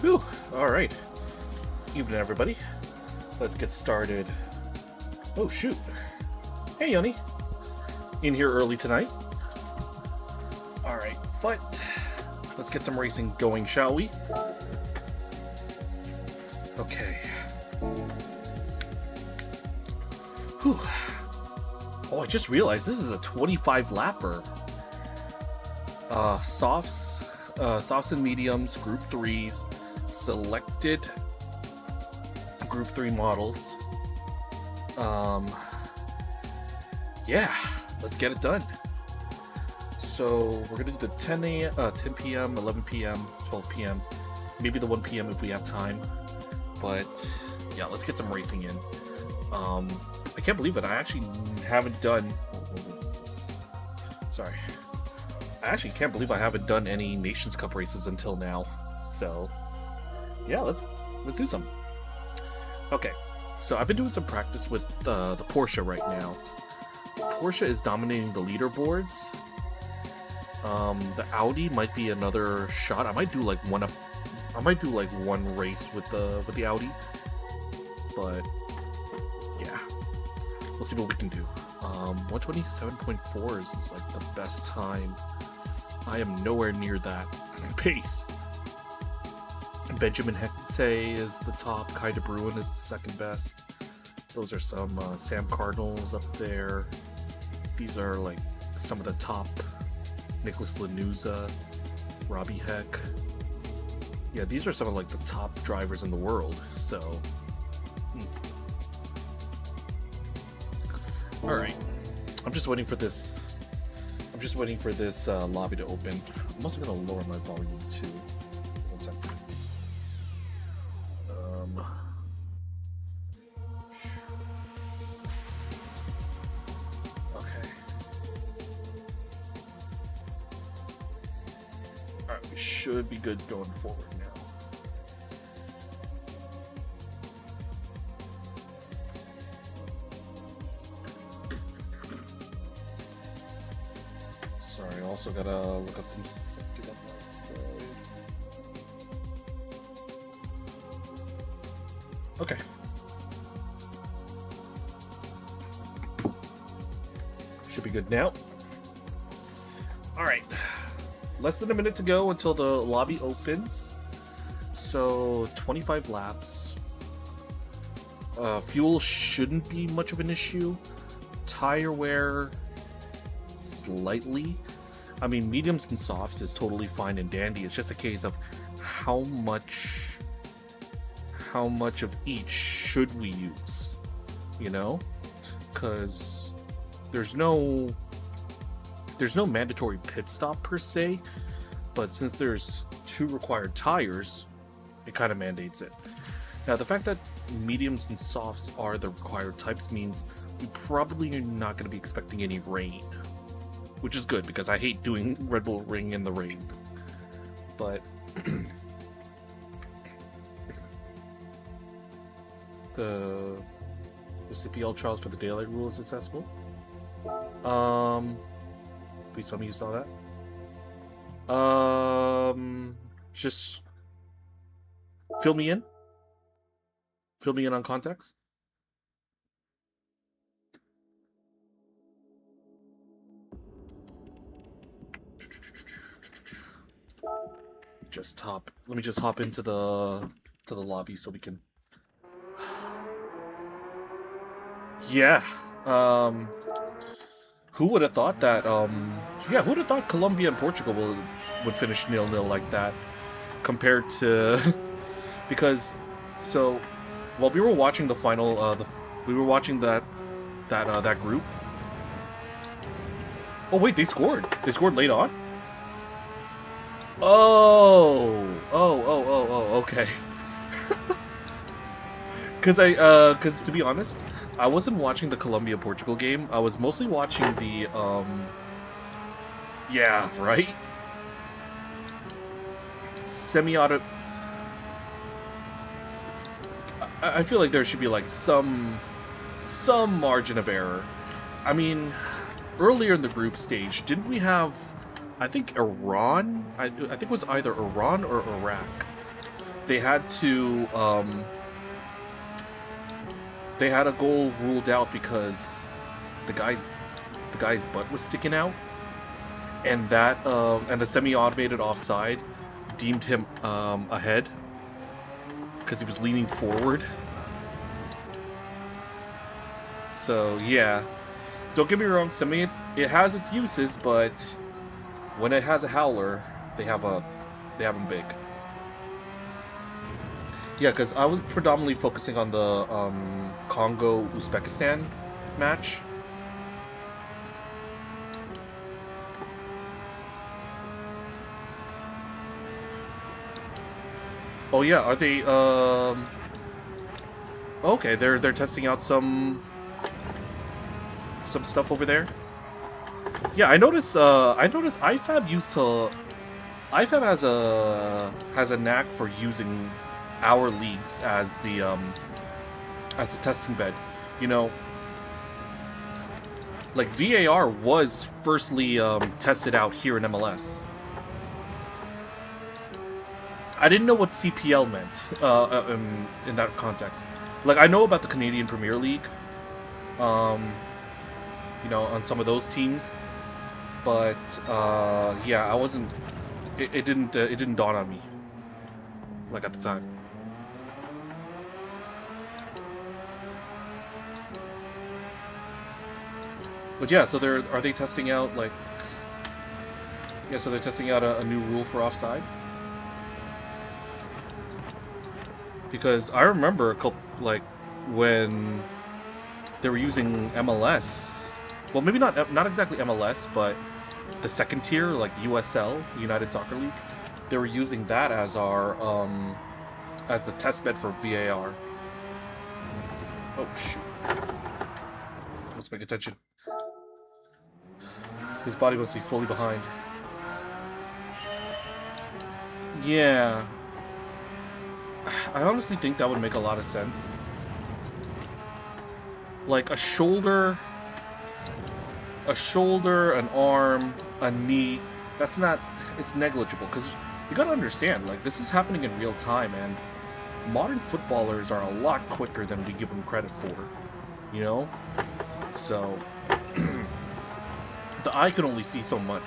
Whew, alright. Evening, everybody. Let's get started. Oh, shoot. Hey, Yoni. In here early tonight. Alright, but let's get some racing going, shall we? Okay. Whew. Oh, I just realized this is a 25 lapper. Softs and mediums, group 3s, selected group 3 models. Yeah, let's get it done. So we're gonna do the 10 p.m., 11 p.m., 12 p.m., maybe the 1 p.m. if we have time. But yeah, let's get some racing in. I can't believe it. I actually haven't done. Sorry. I actually can't believe I haven't done any Nations Cup races until now. So yeah, let's do some. Okay, so I've been doing some practice with the Porsche right now. Porsche is dominating the leaderboards. The Audi might be another shot. I might do like one race with the Audi, but yeah, we'll see what we can do. 127.4 is like the best time. I am nowhere near that pace. Benjamin Hecate is the top. Kai de Bruin is the second best. Those are some Sam Cardinals up there. These are like some of the top. Nicholas Lanuza, Robbie Heck. Yeah, these are some of like the top drivers in the world. So, all right. I'm just waiting for this. I'm just waiting for this lobby to open. I'm also gonna lower my volume too. One second. Okay. All right, we should be good going forward now. Sorry, I also gotta look up some something on my side. Okay. Should be good now. Alright. Less than a minute to go until the lobby opens. So, 25 laps. Fuel shouldn't be much of an issue. Tire wear, slightly. I mean, mediums and softs is totally fine and dandy. It's just a case of how much of each should we use, you know? Because there's no mandatory pit stop per se, but since there's 2 required tires, it kind of mandates it. Now, the fact that mediums and softs are the required types means we probably are not going to be expecting any rain, which is good because I hate doing Red Bull Ring in the rain. But the CPL trials for the daylight rule is successful. Please tell me you saw that. Just fill me in. Fill me in on context. Let me just hop into the lobby so we can. Yeah. Who would have thought that? Yeah, who would have thought Colombia and Portugal would finish 0-0 like that, compared to because so while we were watching the final, we were watching that group. Oh wait, they scored. They scored late on. Oh, okay. Because to be honest, I wasn't watching the Colombia-Portugal game. I was mostly watching the, yeah, right? Semi-auto... I feel like there should be, like, some margin of error. I mean, earlier in the group stage, didn't we have, I think, Iran? I think it was either Iran or Iraq they had to they had a goal ruled out because the guy's butt was sticking out, and that and the semi-automated offside deemed him ahead because he was leaning forward. So yeah, don't get me wrong, semi it has its uses, but when it has a howler, they have them big. Yeah, because I was predominantly focusing on the Congo-Uzbekistan match. Oh yeah, are they okay, they're testing out some stuff over there. Yeah, I noticed IFAB has a knack for using our leagues as the testing bed. You know, like VAR was firstly tested out here in MLS. I didn't know what CPL meant in that context. Like, I know about the Canadian Premier League, you know, on some of those teams, but yeah, I wasn't. It didn't dawn on me, like, at the time. But yeah, so are they testing out, like, yeah, so they're testing out a new rule for offside? Because I remember a couple, like, when they were using MLS, well, maybe not exactly MLS, but the second tier, like USL, United Soccer League, they were using that as our as the test bed for VAR. Oh shoot! Let's pay attention. His body must be fully behind. Yeah. I honestly think that would make a lot of sense. Like a shoulder, an arm, a knee, that's not, it's negligible. Because you gotta understand, like, this is happening in real time, and modern footballers are a lot quicker than we give them credit for, you know? So, the eye can only see so much.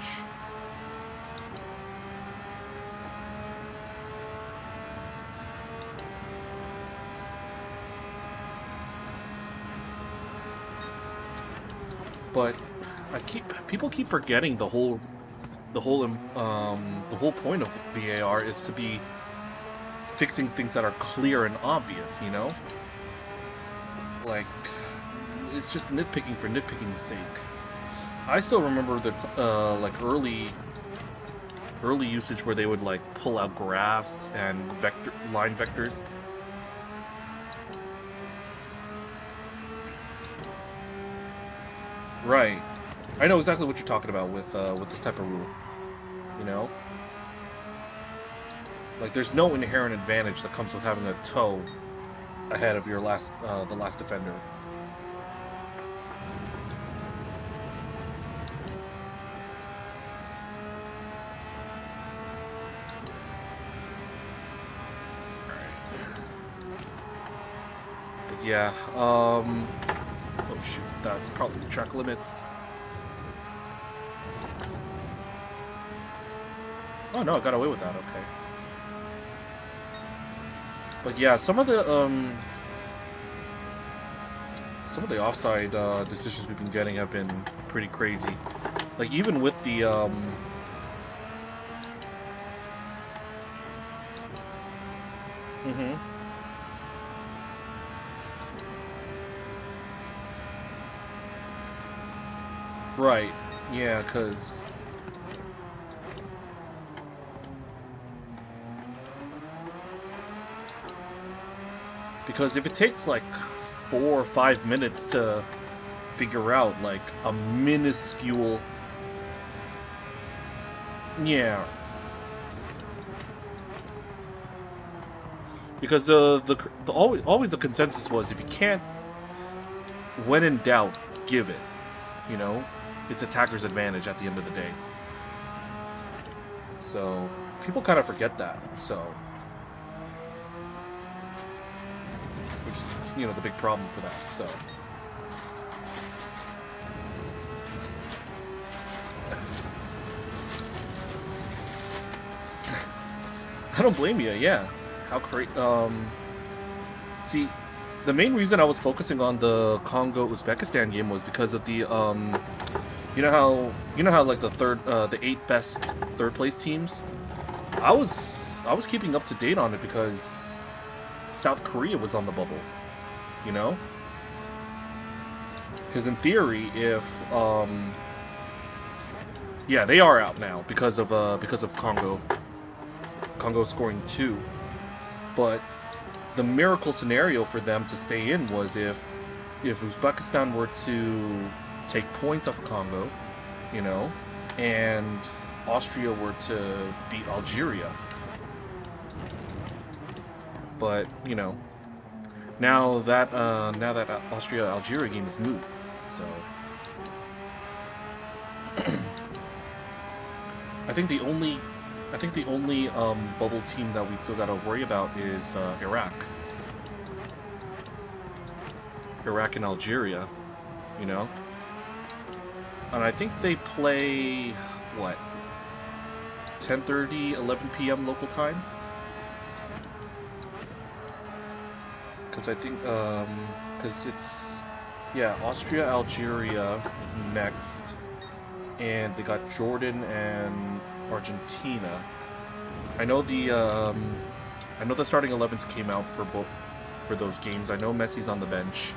But people keep forgetting the whole point of VAR is to be fixing things that are clear and obvious, you know? Like, it's just nitpicking for nitpicking's sake. I still remember that like early usage where they would like pull out graphs and line vectors. Right. I know exactly what you're talking about with this type of rule. You know? Like, there's no inherent advantage that comes with having a toe ahead of your the last defender. But yeah, oh shoot, that's probably the track limits. Oh no, I got away with that, okay. But yeah, some of the offside decisions we've been getting have been pretty crazy. Like, even with the Right, yeah, because if it takes like 4 or 5 minutes to figure out like a minuscule, yeah, because always the consensus was, if you can't, when in doubt, give it, you know. It's attacker's advantage at the end of the day. So people kind of forget that. So you know, the big problem for that. So. I don't blame you. Yeah, how great. See, the main reason I was focusing on the Congo-Uzbekistan game was because of the you know how like the 8 best third place teams. I was keeping up to date on it because South Korea was on the bubble, you know. Because in theory, if yeah, they are out now because of Congo scoring 2, but the miracle scenario for them to stay in was if Uzbekistan were to take points off of Congo, you know, and Austria were to beat Algeria. But you know, now that Austria-Algeria game is moot, so I think the only bubble team that we still gotta worry about is Iraq and Algeria, you know. And I think they play what 10:30, 11 p.m. local time. Because I think because it's Austria, Algeria next, and they got Jordan and Argentina. I know the starting 11s came out for those games. I know Messi's on the bench.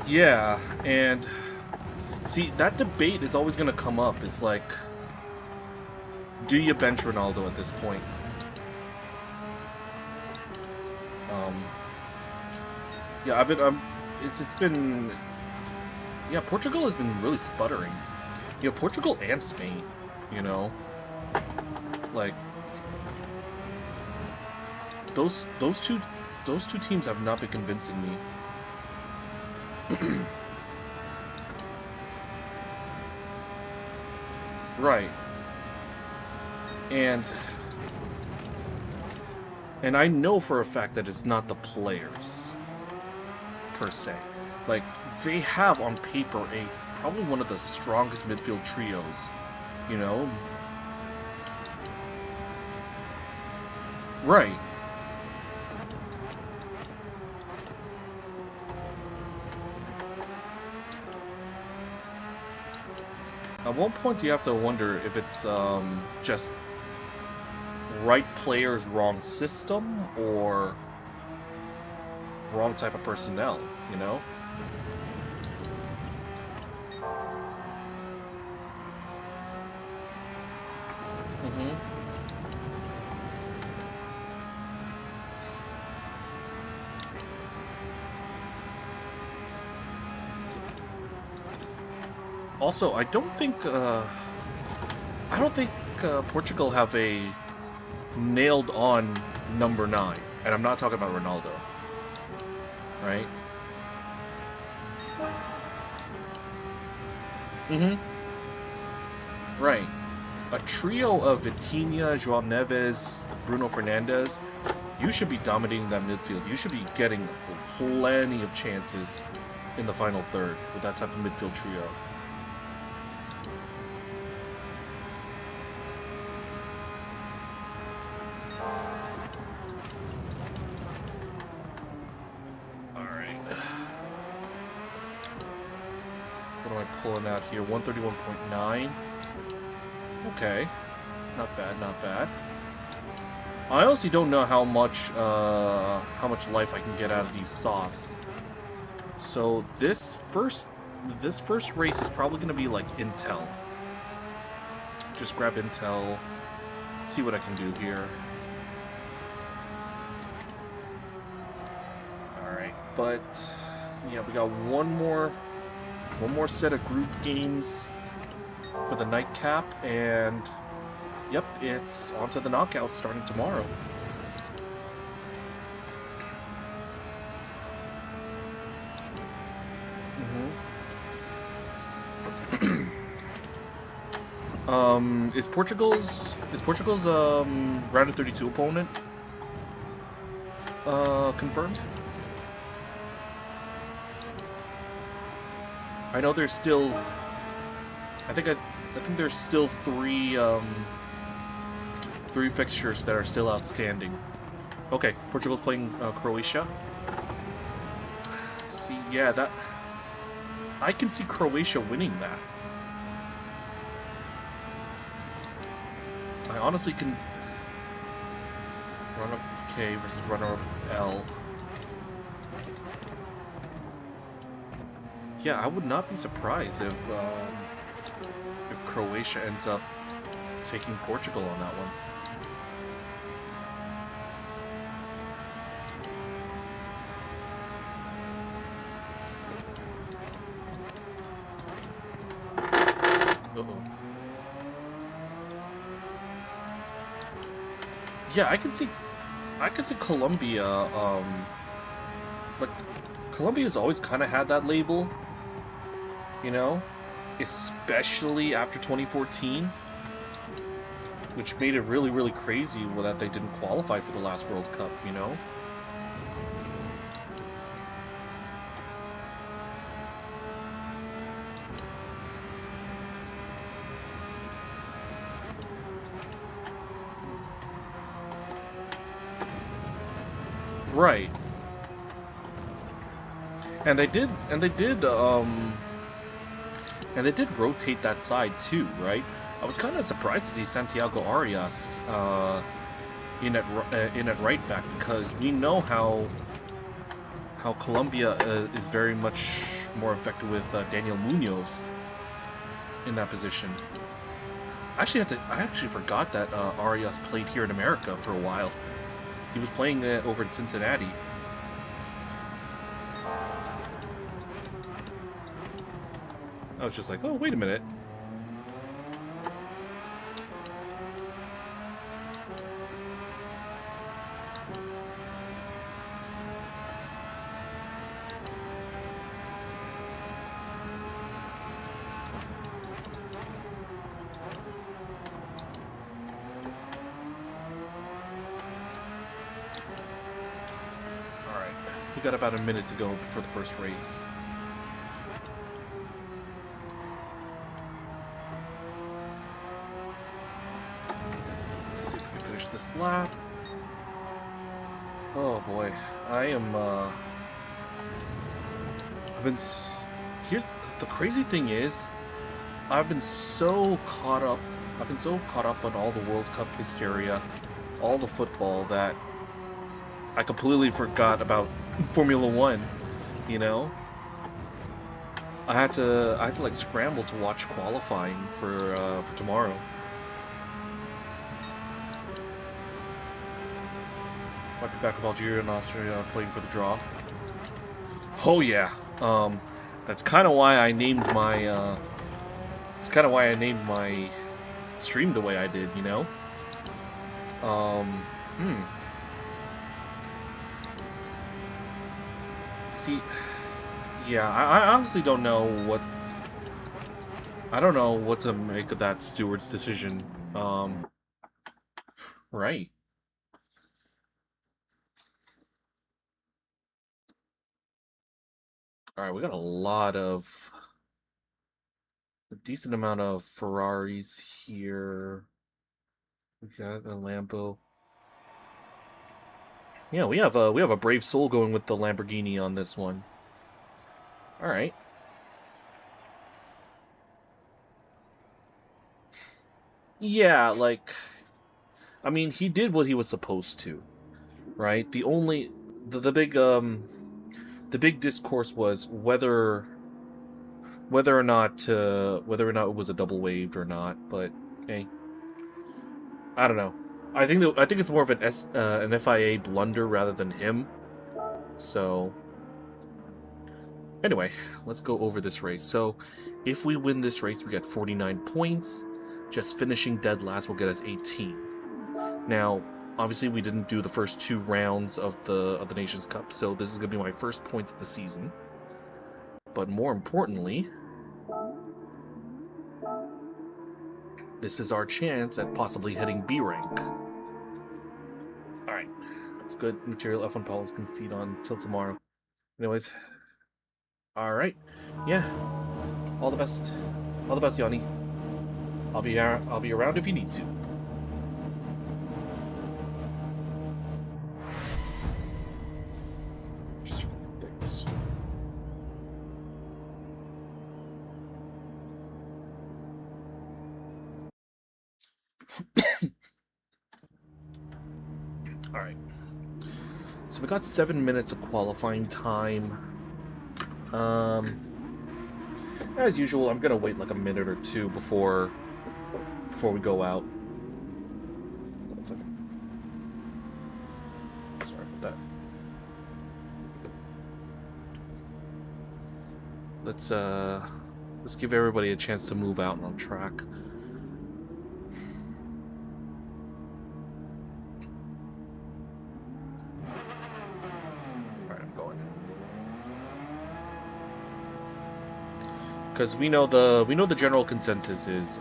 Yeah, and see, that debate is always going to come up. It's like, do you bench Ronaldo at this point? Yeah, it's been. Yeah, Portugal has been really sputtering. You know, Portugal and Spain, you know, like those two teams have not been convincing me. Right. And I know for a fact that it's not the players per se. Like, they have on paper probably one of the strongest midfield trios, you know? Right. At one point you have to wonder if it's just right players, wrong system, or wrong type of personnel, you know? Also, I don't think Portugal have a nailed-on number 9, and I'm not talking about Ronaldo, right? Right. A trio of Vitinha, João Neves, Bruno Fernandes, you should be dominating that midfield. You should be getting plenty of chances in the final third with that type of midfield trio. Pulling out here, 131.9. Okay, not bad, not bad. I honestly don't know how much life I can get out of these softs. So this first race is probably gonna be like intel. Just grab intel, see what I can do here. All right, but yeah, we got one more set of group games for the nightcap, and yep, it's on to the knockouts starting tomorrow. Is Portugal's round of 32 opponent confirmed? I know there's still... I think there's still three fixtures that are still outstanding. Okay, Portugal's playing Croatia. See, yeah, that... I can see Croatia winning that. I honestly can... Runner-up of K versus runner-up of L. Yeah, I would not be surprised if Croatia ends up taking Portugal on that one. Yeah, I can see Colombia, but Colombia's always kind of had that label, you know, especially after 2014, which made it really, really crazy that they didn't qualify for the last World Cup, you know? Right. And they did rotate that side too, right? I was kind of surprised to see Santiago Arias in at right back, because we know how Colombia is very much more effective with Daniel Munoz in that position. I actually forgot that Arias played here in America for a while. He was playing over in Cincinnati. I was just like, oh, wait a minute. Alright, we got about a minute to go before the first race. This lap. Oh boy, here's the crazy thing is, I've been so caught up on all the World Cup hysteria, all the football, that I completely forgot about Formula One, you know? I had to like scramble to watch qualifying for tomorrow. Might be back with Algeria and Austria playing for the draw. Oh yeah, that's kind of why I named my stream the way I did, you know. See, yeah, I honestly don't know what. I don't know what to make of that steward's decision. Right. Alright, we got a decent amount of Ferraris here. We got a Lambo. Yeah, we have a brave soul going with the Lamborghini on this one. Alright. Yeah, like, I mean, he did what he was supposed to, right? The big discourse was whether or not it was a double waved or not. But hey, I don't know. I think it's more of an FIA blunder rather than him. So anyway, let's go over this race. So if we win this race, we get 49 points. Just finishing dead last will get us 18. Now, obviously, we didn't do the first 2 rounds of the Nations Cup, so this is going to be my first points of the season. But more importantly, this is our chance at possibly hitting B rank. Alright, It's good material. F1 Pauls can feed on till tomorrow. Anyways. Alright. Yeah. All the best. All the best, Yanni. I'll be around if you need to. Thanks. Alright. So we got 7 minutes of qualifying time. As usual, I'm gonna wait like a minute or two before we go out. One second. Sorry about that. Let's give everybody a chance to move out and on track. Alright, I'm going. Because we know the general consensus is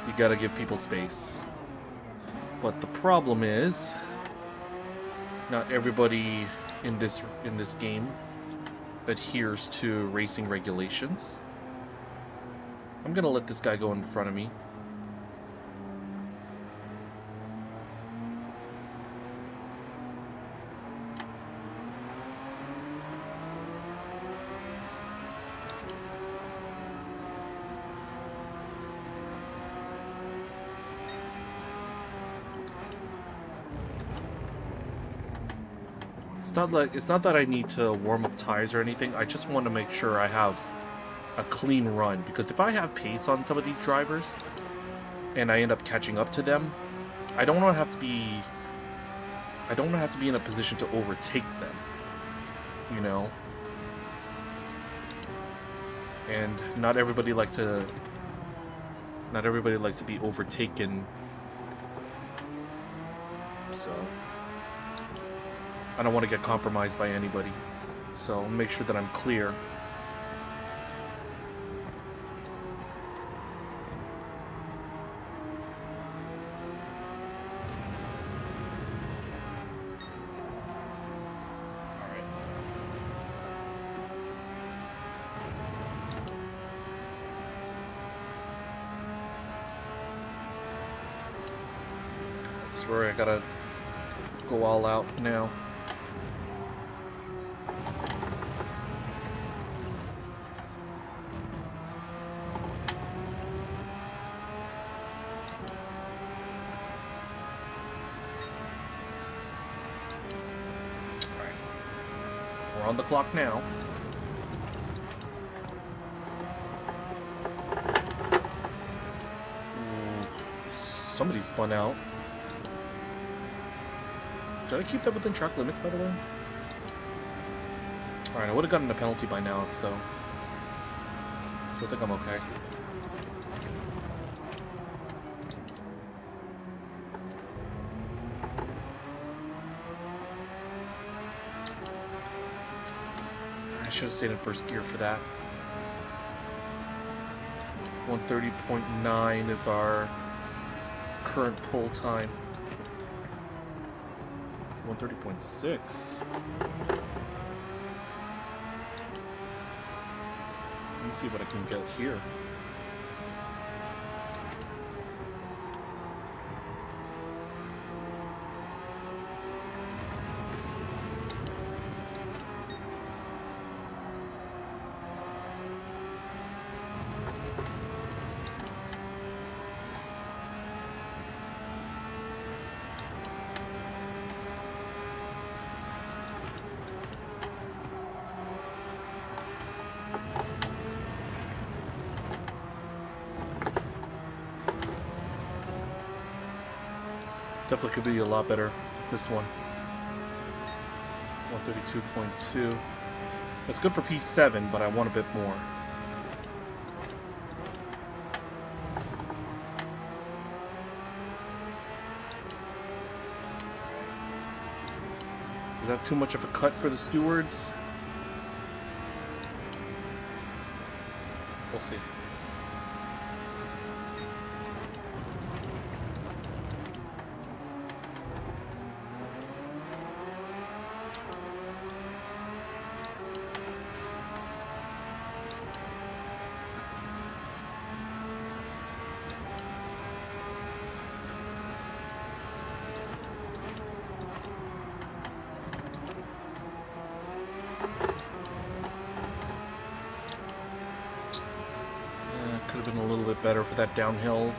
you gotta give people space. But the problem is not everybody in this game adheres to racing regulations. I'm gonna let this guy go in front of me. It's not that I need to warm up tires or anything. I just want to make sure I have a clean run, because if I have pace on some of these drivers and I end up catching up to them, I don't want to have to be in a position to overtake them, you know. And not everybody likes to be overtaken. So I don't want to get compromised by anybody, so I'll make sure that I'm clear. Alright. I swear I gotta go all out now. On the clock now. Ooh, somebody spun out. Did I keep that within track limits, by the way? Alright, I would have gotten a penalty by now, if so. So I think I'm okay. I should have stayed in first gear for that. 1:30.9 is our current pole time. 1:30.6. Let me see what I can get here. Definitely could be a lot better, this one. 132.2. That's good for P7, but I want a bit more. Is that too much of a cut for the stewards? We'll see. Could have been a little bit better for that downhill.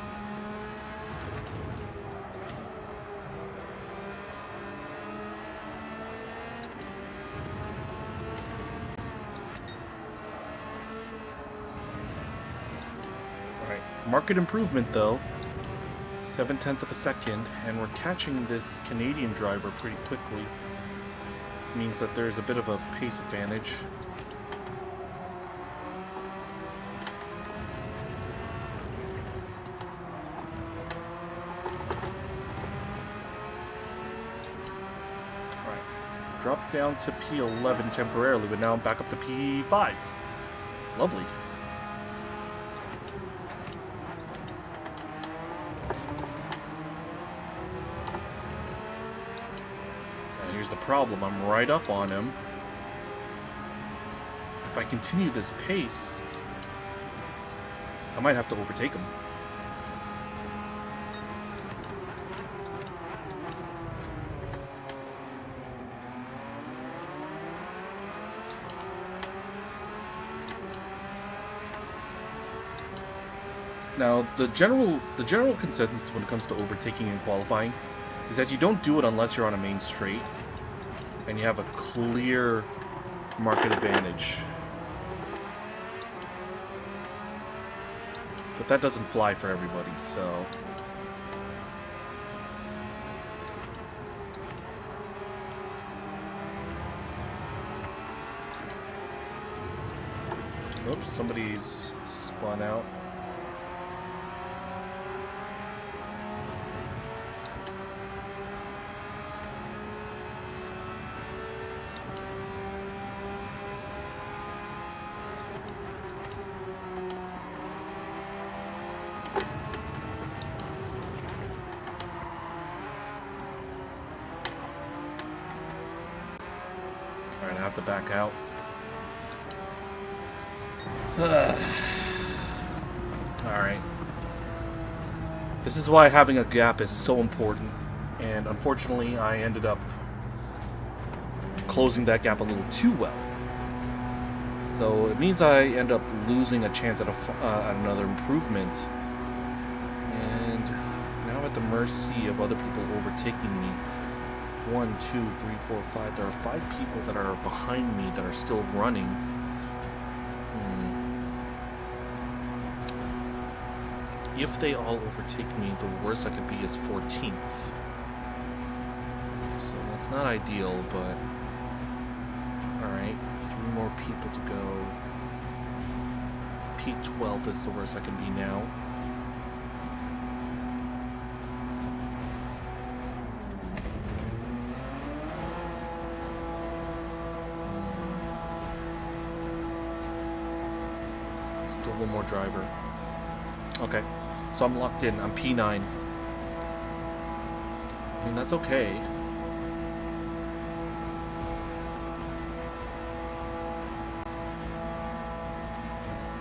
Alright, market improvement though. 0.7 of a second, and we're catching this Canadian driver pretty quickly. Means that there's a bit of a pace advantage. Dropped down to P11 temporarily, but now I'm back up to P5. Lovely. And here's the problem. I'm right up on him. If I continue this pace, I might have to overtake him. Now, the general consensus when it comes to overtaking and qualifying is that you don't do it unless you're on a main straight and you have a clear market advantage. But that doesn't fly for everybody, so... Oops, somebody's spun out. Alright, I have to back out. Alright. This is why having a gap is so important. And unfortunately, I ended up closing that gap a little too well. So it means I end up losing a chance at another improvement. And now I'm at the mercy of other people overtaking me. 1, 2, 3, 4, 5. There are 5 people that are behind me that are still running. If they all overtake me, the worst I could be is 14th. So that's not ideal, but... Alright, 3 more people to go. P12 is the worst I can be now. Still one more driver. Okay. So I'm locked in. I'm P9. I mean, that's okay.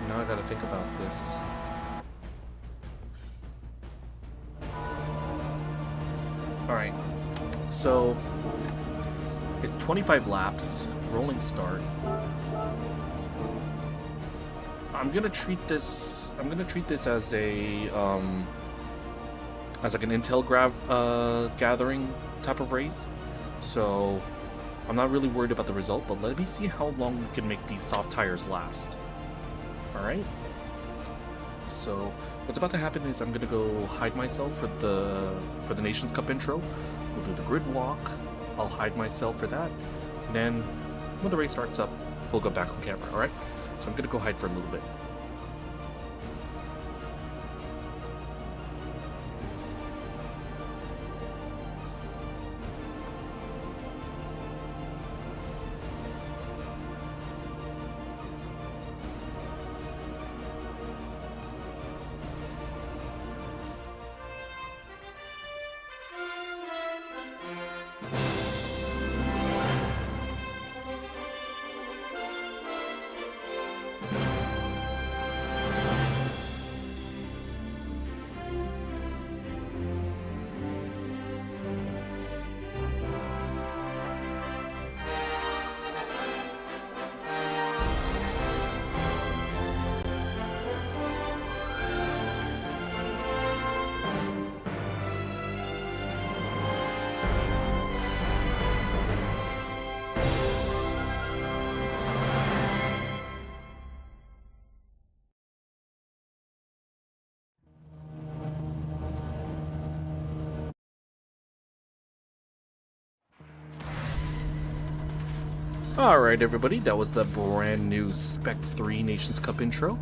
Now I gotta think about this. Alright. So, it's 25 laps. Rolling start. I'm gonna treat this as a as like an intel gathering type of race. So I'm not really worried about the result, but let me see how long we can make these soft tires last. All right. So what's about to happen is I'm gonna go hide myself for the Nations Cup intro. We'll do the grid walk. I'll hide myself for that. And then when the race starts up, we'll go back on camera. All right. So I'm gonna go hide for a little bit. Alright everybody, that was the brand new Spec 3 Nations Cup intro.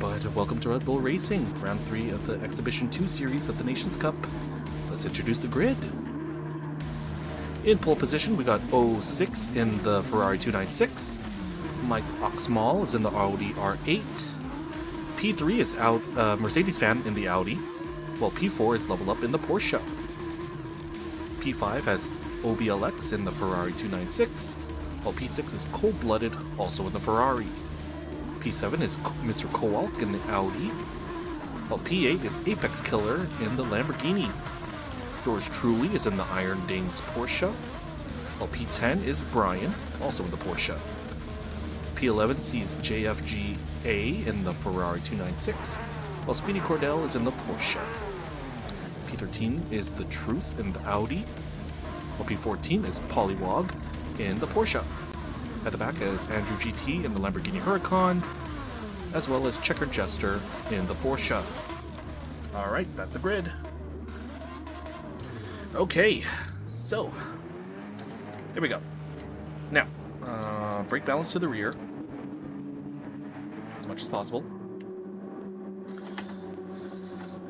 But welcome to Red Bull Racing, round 3 of the Exhibition 2 series of the Nations Cup. Let's introduce the grid. In pole position, we got 06 in the Ferrari 296. Mike Oxmal is in the Audi R8. P3 is out Mercedes fan in the Audi, while P4 is level up in the Porsche. P5 has OBLX in the Ferrari 296, while P6 is Cold-Blooded, also in the Ferrari. P7 is Mr. Kowalk in the Audi, while P8 is Apex Killer in the Lamborghini. Yours truly is in the Iron Dames Porsche, while P10 is Brian, also in the Porsche. P11 sees JFGA in the Ferrari 296, while Speedy Cordell is in the Porsche. P13 is The Truth in the Audi, while P14 is Polywog in the Porsche. At the back is Andrew GT in the Lamborghini Huracan, as well as Checker Jester in the Porsche. Alright, that's the grid. Okay, so here we go. Now, brake balance to the rear as much as possible.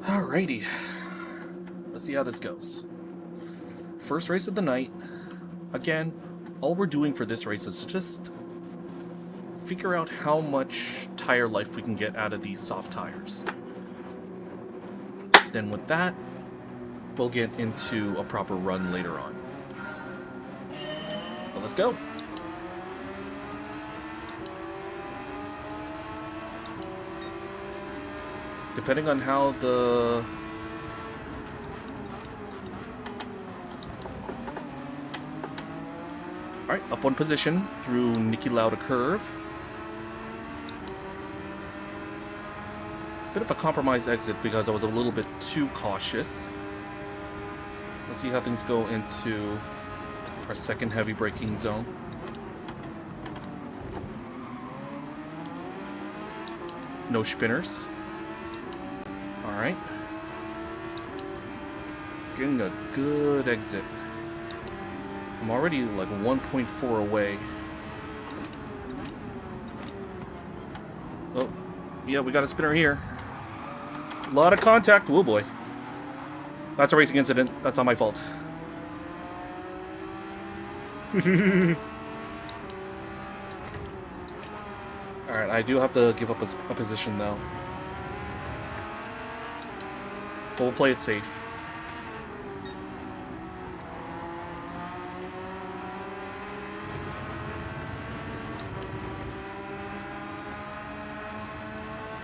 Alrighty, let's see how this goes. First race of the night. Again, all we're doing for this race is to just figure out how much tire life we can get out of these soft tires. Then with that, we'll get into a proper run later on. Well, let's go. Depending on how the Alright, up one position through Niki Lauda curve. Bit of a compromise exit because I was a little bit too cautious. Let's see how things go into our second heavy braking zone. No spinners. Alright. Getting a good exit. I'm already like 1.4 away. Oh, yeah, we got a spinner here. A lot of contact. Oh boy. That's a racing incident. That's not my fault. Alright, I do have to give up a position though. But we'll play it safe.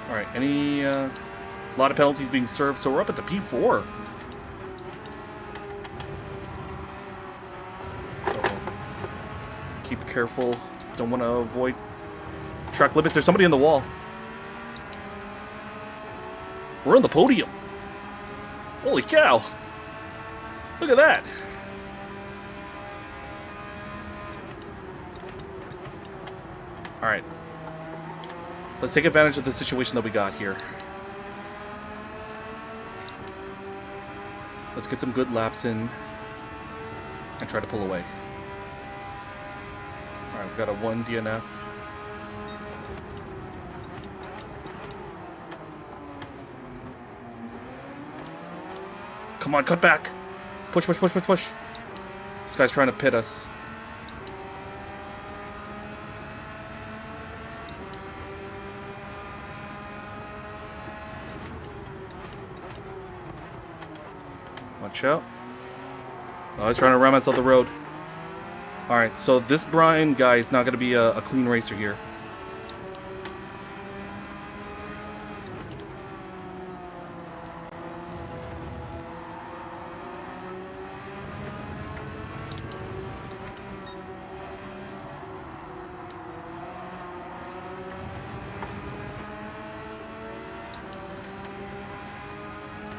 Alright, a lot of penalties being served, so we're up at the P4. Uh-oh. Keep careful. Don't want to avoid track limits. There's somebody in the wall. We're on the podium. Holy cow. Look at that. Alright. Let's take advantage of the situation that we got here. Let's get some good laps in and try to pull away. Alright, we've got a 1 DNF. Come on, cut back! Push, push, push, push, push! This guy's trying to pit us. Watch out. Oh, he's trying to ram us off the road. Alright, so this Brian guy is not going to be a clean racer here.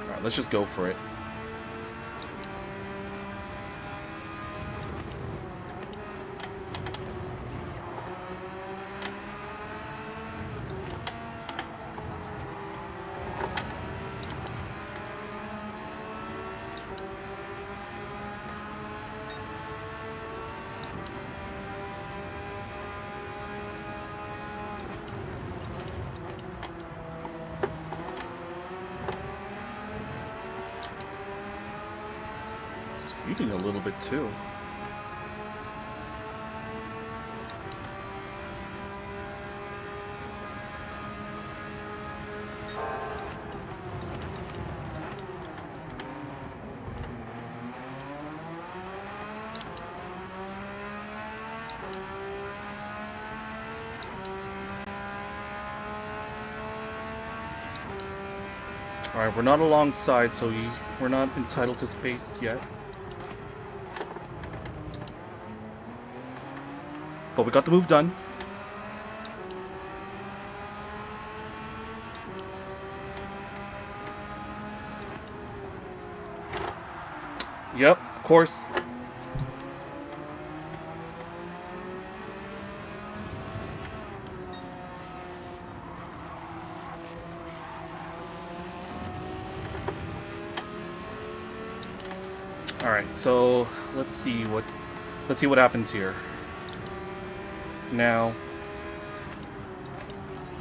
Alright, let's just go for it. breathing a little bit too. Alright, we're not alongside, so we're not entitled to space yet. But we got the move done. Yep, of course. Alright, so let's see what happens here. Now,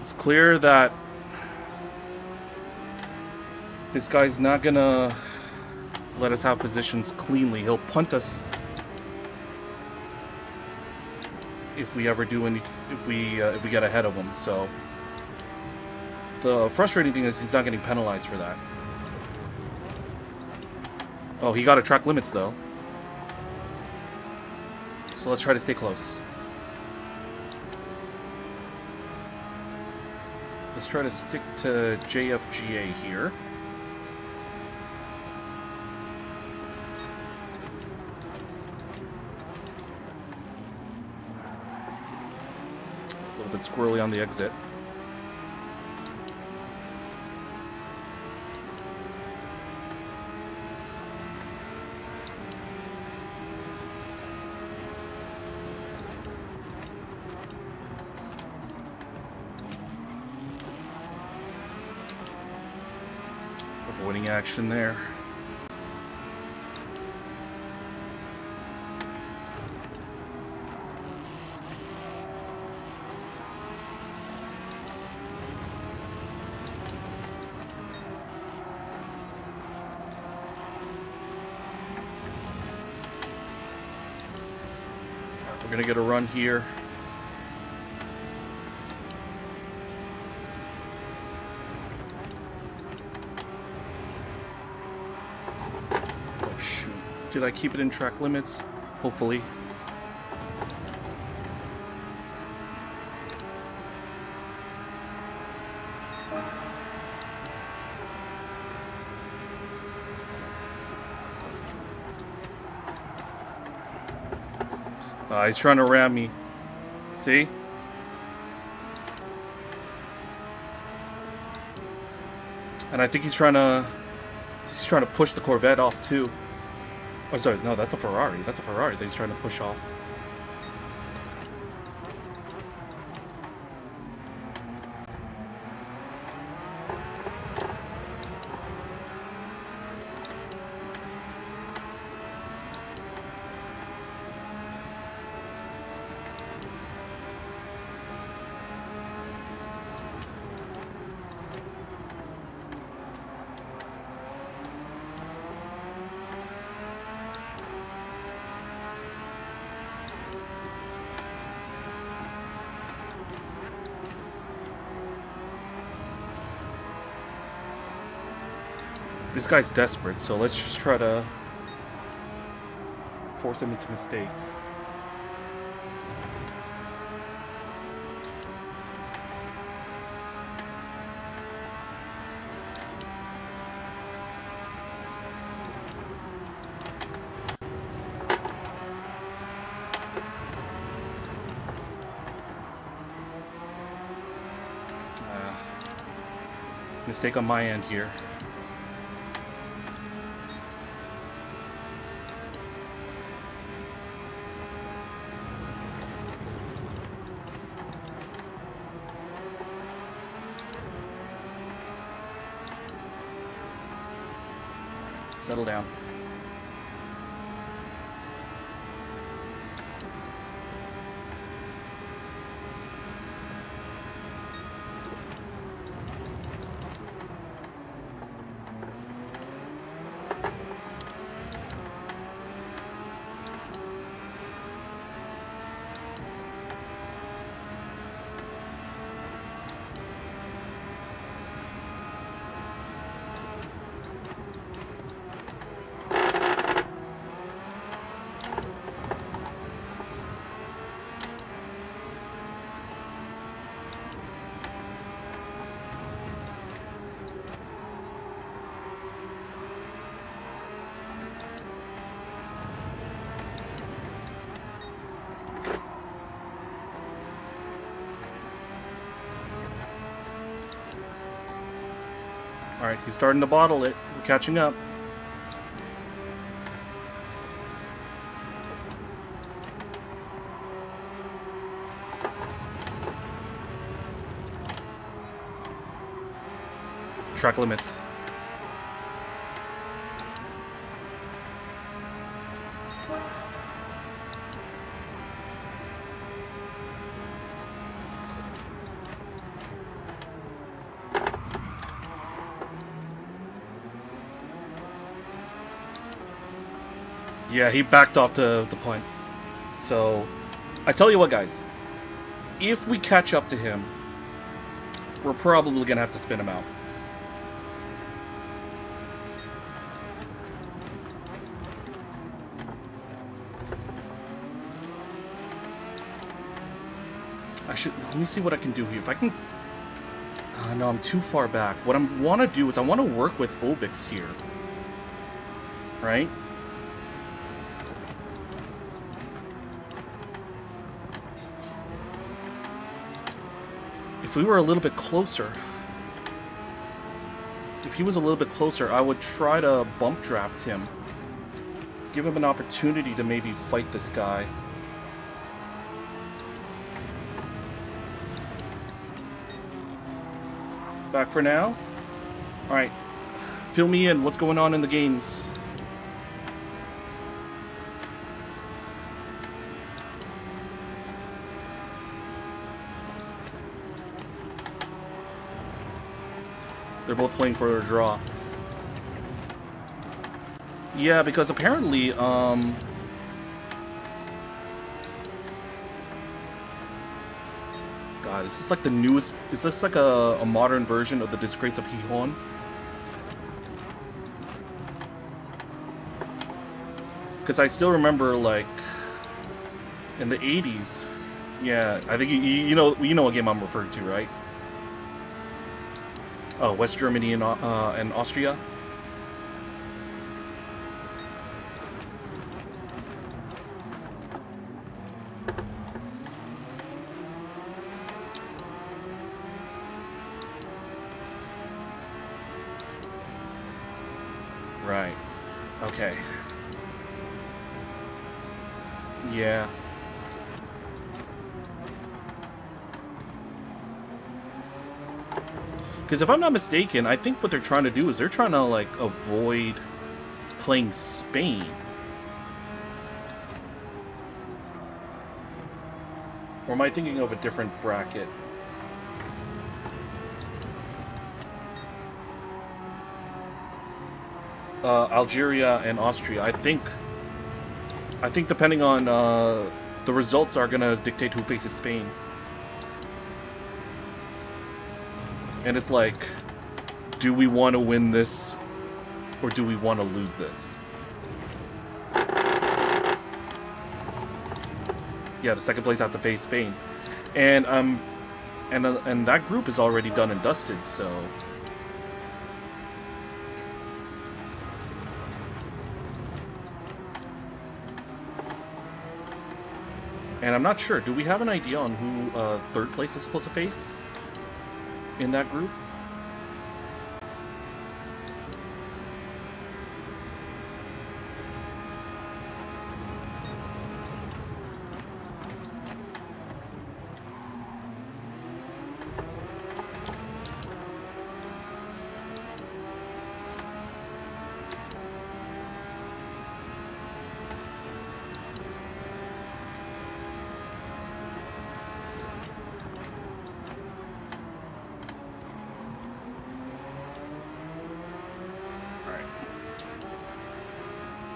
it's clear that this guy's not gonna let us have positions cleanly. He'll punt us if we ever do any, if we get ahead of him. So the frustrating thing is he's not getting penalized for that. Oh, he got a track limits though. So let's try to stay close. Let's try to stick to JFGA here. A little bit squirrely on the exit. Avoiding action there. We're gonna get a run here. Did I keep it in track limits? Hopefully. He's trying to ram me. See? And I think he's trying to push the Corvette off too. Oh, sorry, no, that's a Ferrari. That's a Ferrari that he's trying to push off. This guy's desperate, so let's just try to force him into mistakes. Mistake on my end here. Settle down. Alright, he's starting to bottle it. We're catching up. Track limits. Yeah, he backed off the point. So, I tell you what, guys. If we catch up to him, we're probably gonna have to spin him out. Let me see what I can do here. If I can... no, I'm too far back. What I want to do is I want to work with Obix here. Right? If we were a little bit closer... If he was a little bit closer, I would try to bump draft him. Give him an opportunity to maybe fight this guy. Back for now. Alright. Fill me in. What's going on in the games? They're both playing for a draw. Yeah, because apparently, God, is this like the newest... Is this like a modern version of the Disgrace of Hihon? Because I still remember, like, in the 80s... Yeah, I think you know what game I'm referring to, right? Oh, West Germany and Austria? Right. Okay. Yeah. Because if I'm not mistaken, I think what they're trying to do is they're trying to, like, avoid playing Spain. Or am I thinking of a different bracket? Algeria and Austria. I think depending on the results are gonna dictate who faces Spain. And it's like, do we want to win this, or do we want to lose this? Yeah, the second place have to face Spain, and that group is already done and dusted. So, and I'm not sure. Do we have an idea on who third place is supposed to face in that group?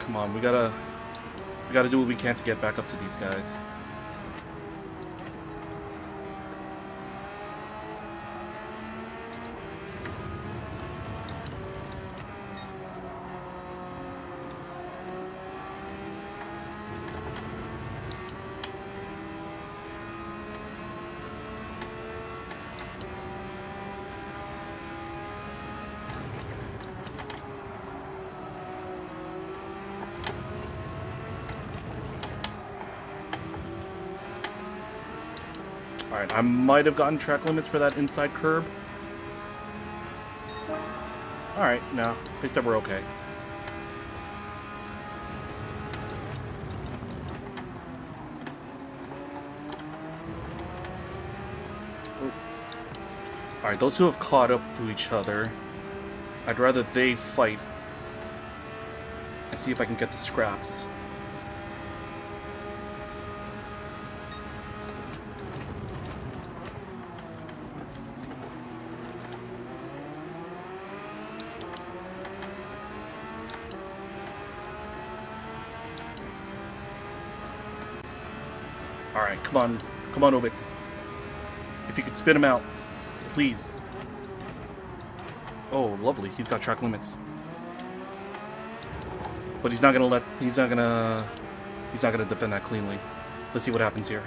Come on, we gotta do what we can to get back up to these guys. Alright, I might have gotten track limits for that inside curb. Alright, no. They said we're okay. Alright, those two have caught up to each other. I'd rather they fight and see if I can get the scraps. Alright, come on. Come on, Obix. If you could spit him out. Please. Oh, lovely. He's got track limits. But he's not gonna defend that cleanly. Let's see what happens here.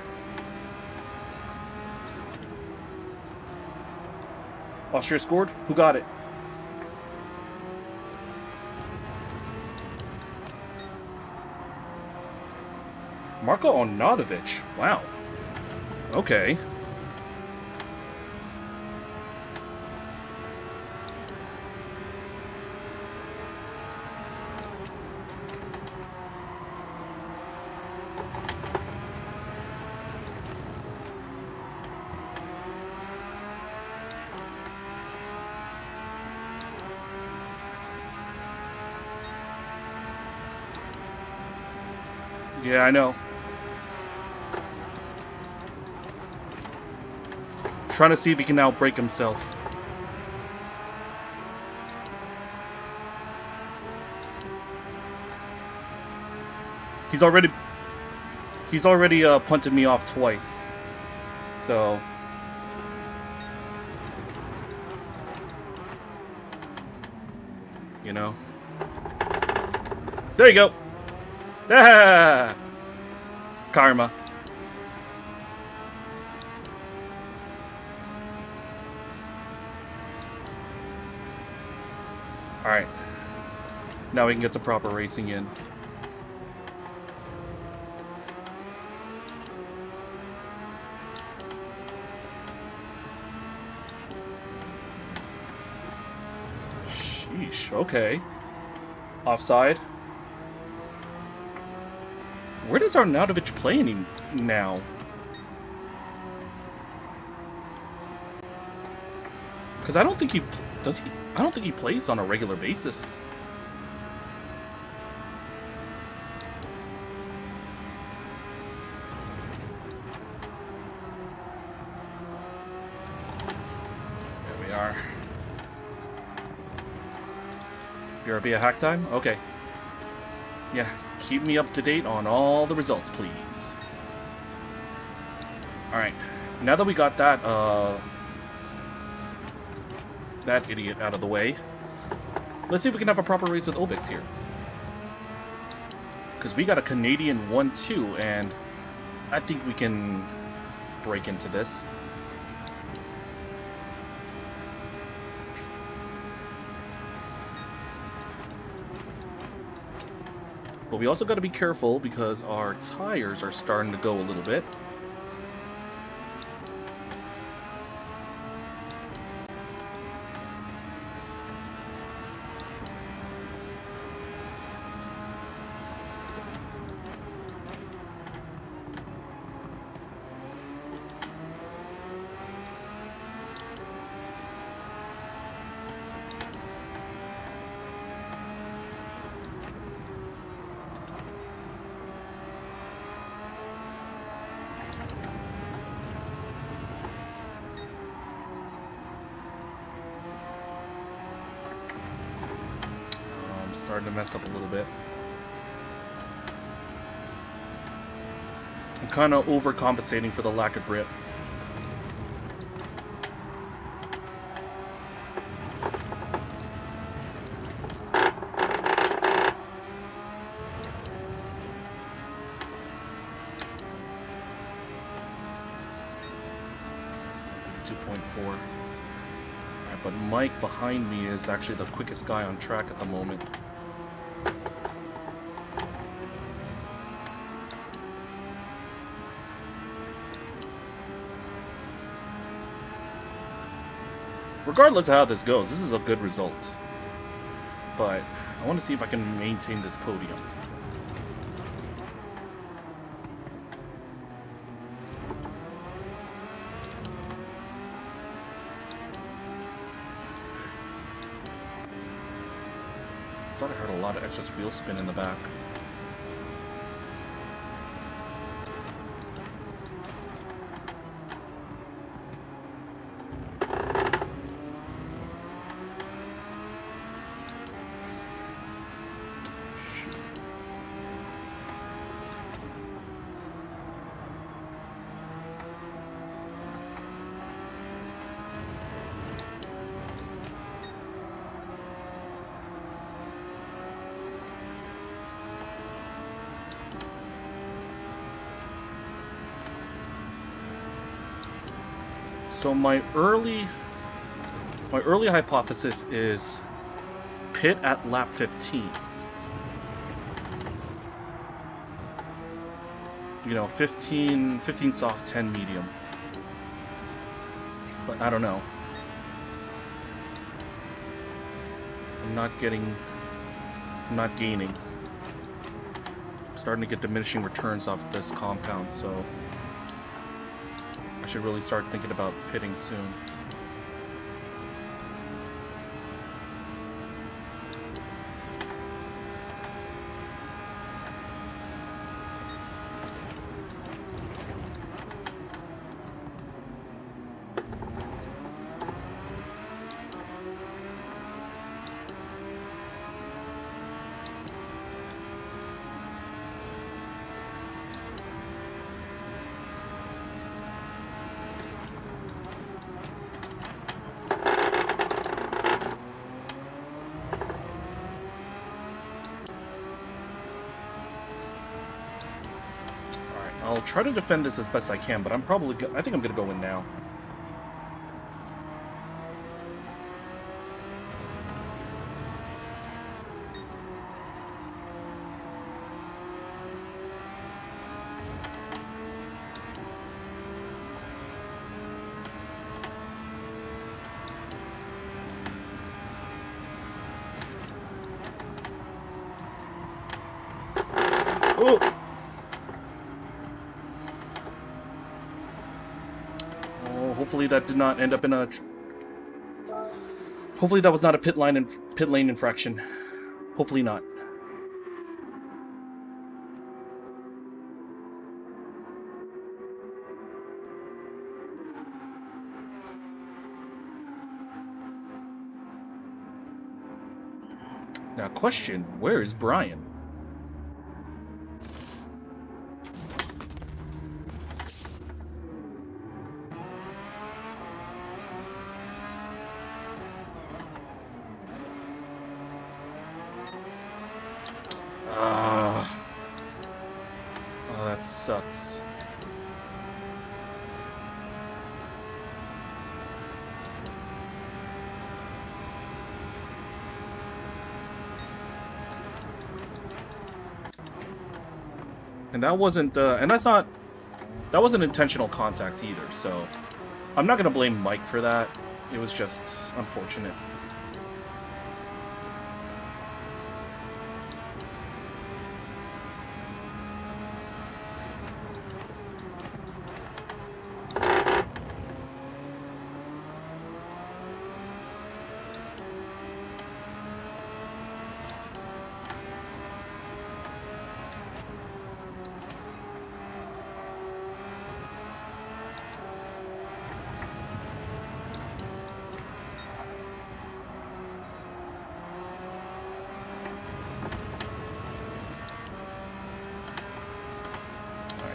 Austria scored? Who got it? Marko Arnautovic. Wow. Okay. Yeah, I know. Trying to see if he can outbreak himself. He's already punted me off twice. So you know. There you go. Ah! Karma. Alright. Now we can get some proper racing in. Sheesh, okay. Offside. Where does Arnautovic play now? Because I don't think he does. I don't think he plays on a regular basis. There we are. BRB a hack time? Okay. Yeah. Keep me up to date on all the results, please. Alright. Now that we got that idiot out of the way, let's see if we can have a proper race with Obix here. Because we got a Canadian 1-2, and I think we can break into this. But we also got to be careful because our tires are starting to go a little bit. Starting to mess up a little bit. I'm kind of overcompensating for the lack of grip. But Mike behind me is actually the quickest guy on track at the moment. Regardless of how this goes, this is a good result. but I want to see if I can maintain this podium. I thought I heard a lot of excess wheel spin in the back. So my early hypothesis is pit at lap 15. You know, 15 soft, 10 medium. But I don't know. I'm not gaining. I'm starting to get diminishing returns off this compound, so I should really start thinking about pitting soon. I'll try to defend this as best I can, but I think I'm gonna go in now. Oh! Hopefully that did not end up in a... Hopefully that was not a pit lane infraction. Hopefully not. Now question, where is Brian? Oh, that sucks. And that wasn't, that wasn't intentional contact either, so I'm not gonna blame Mike for that. It was just unfortunate.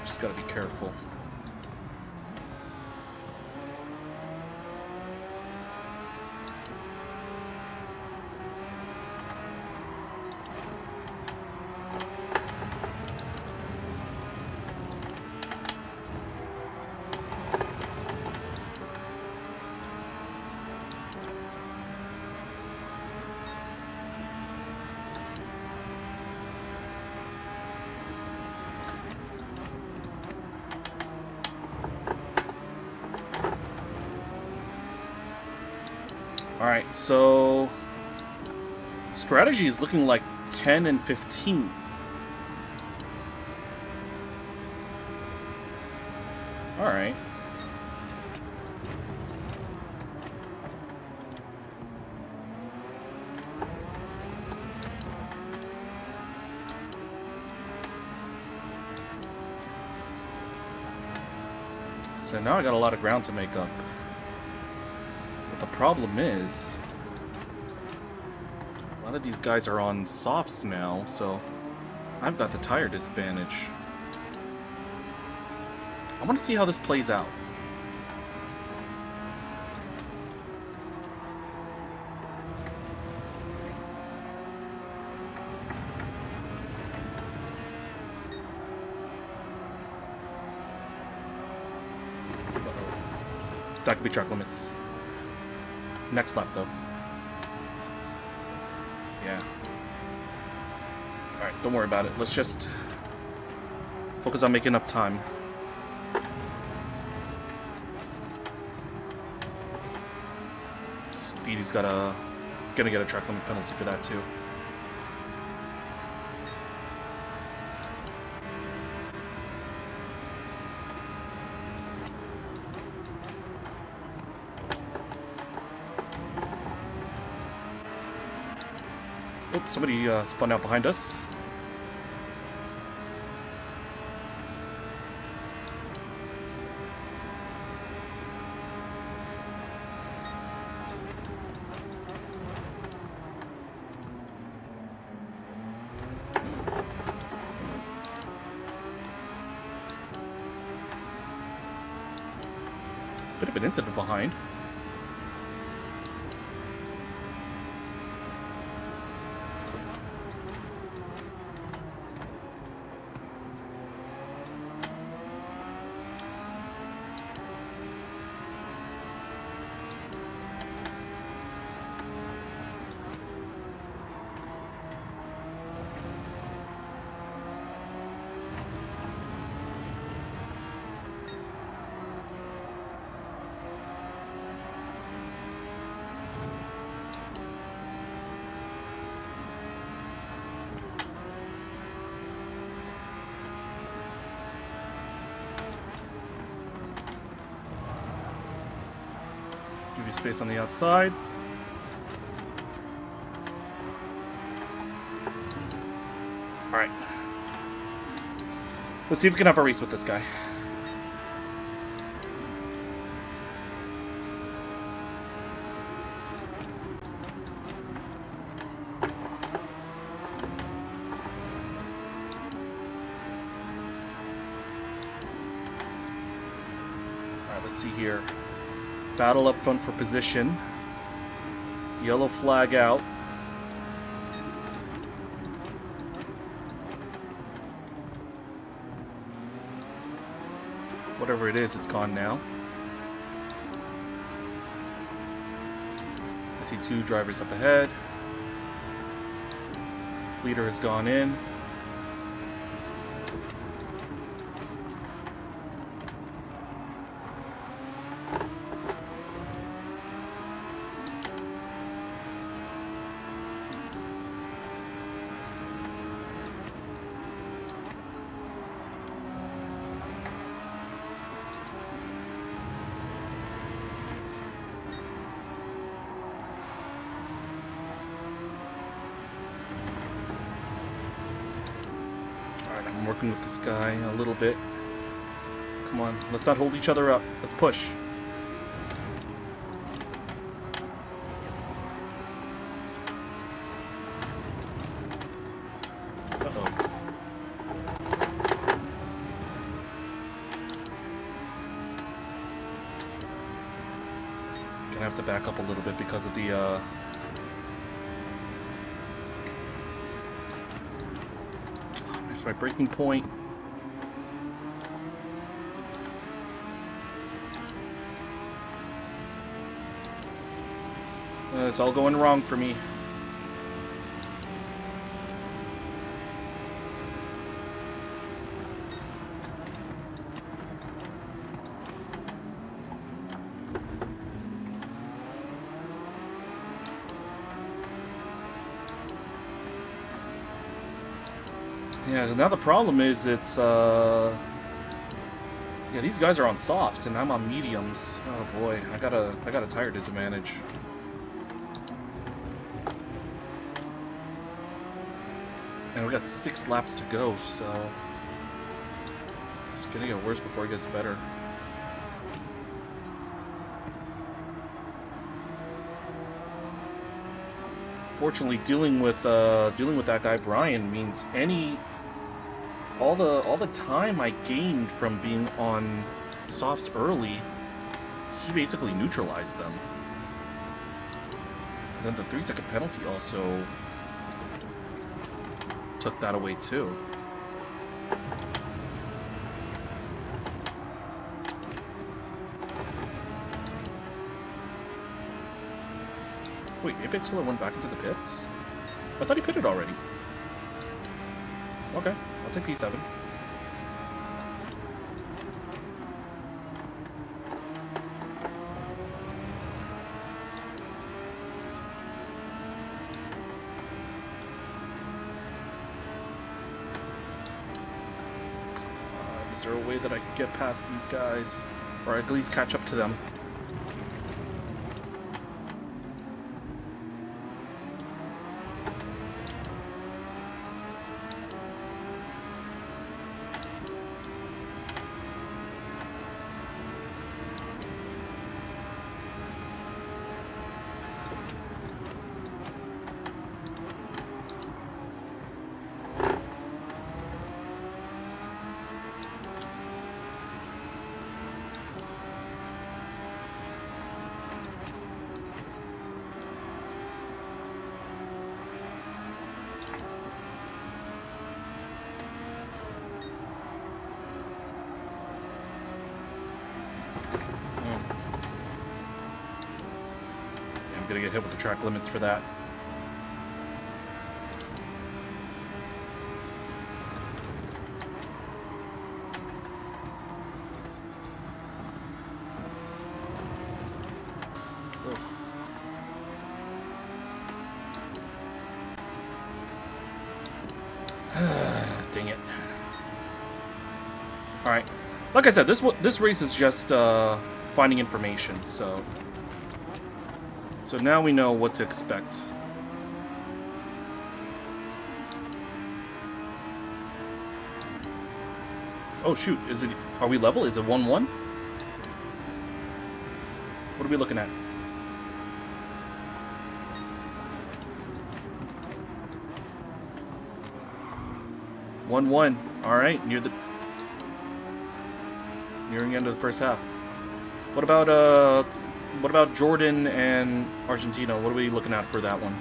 Just gotta be careful. Alright, so Strategy is looking like 10 and 15. Alright. So now I got a lot of ground to make up. But the problem is, a lot of these guys are on softs now, so I've got the tire disadvantage. I want to see how this plays out. That could be track limits. Next lap, though. Yeah. Alright, don't worry about it. Let's just focus on making up time. Speedy's gonna get a track limit penalty for that, too. Oops, somebody spun out behind us. Bit of an incident behind. Give you space on the outside. Alright. Let's see if we can have a race with this guy. Alright, let's see here. Battle up front for position. Yellow flag out. Whatever it is, it's gone now. I see two drivers up ahead. Leader has gone in. I'm working with this guy a little bit. Come on, let's not hold each other up. Let's push. Uh-oh. Gonna have to back up a little bit because of the my braking point. It's all going wrong for me. Yeah, now the problem is it's, yeah, these guys are on softs and I'm on mediums. Oh boy, I got a tire disadvantage. And we got 6 laps to go, so it's gonna get worse before it gets better. Fortunately, dealing with that guy Brian means all the time I gained from being on softs early, he basically neutralized them. And then the 3-second penalty also took that away too. Wait, Apex Killer went back into the pits? I thought he pitted already. Okay, I'll take P7. Is there a way that I can get past these guys? Or at least catch up to them? Gonna get hit with the track limits for that. Dang it. Alright. Like I said, this race is just finding information, so now we know what to expect. Oh shoot, are we level? Is it 1-1? What are we looking at? 1-1. Alright, nearing the end of the first half. What about Jordan and Argentina? What are we looking at for that one?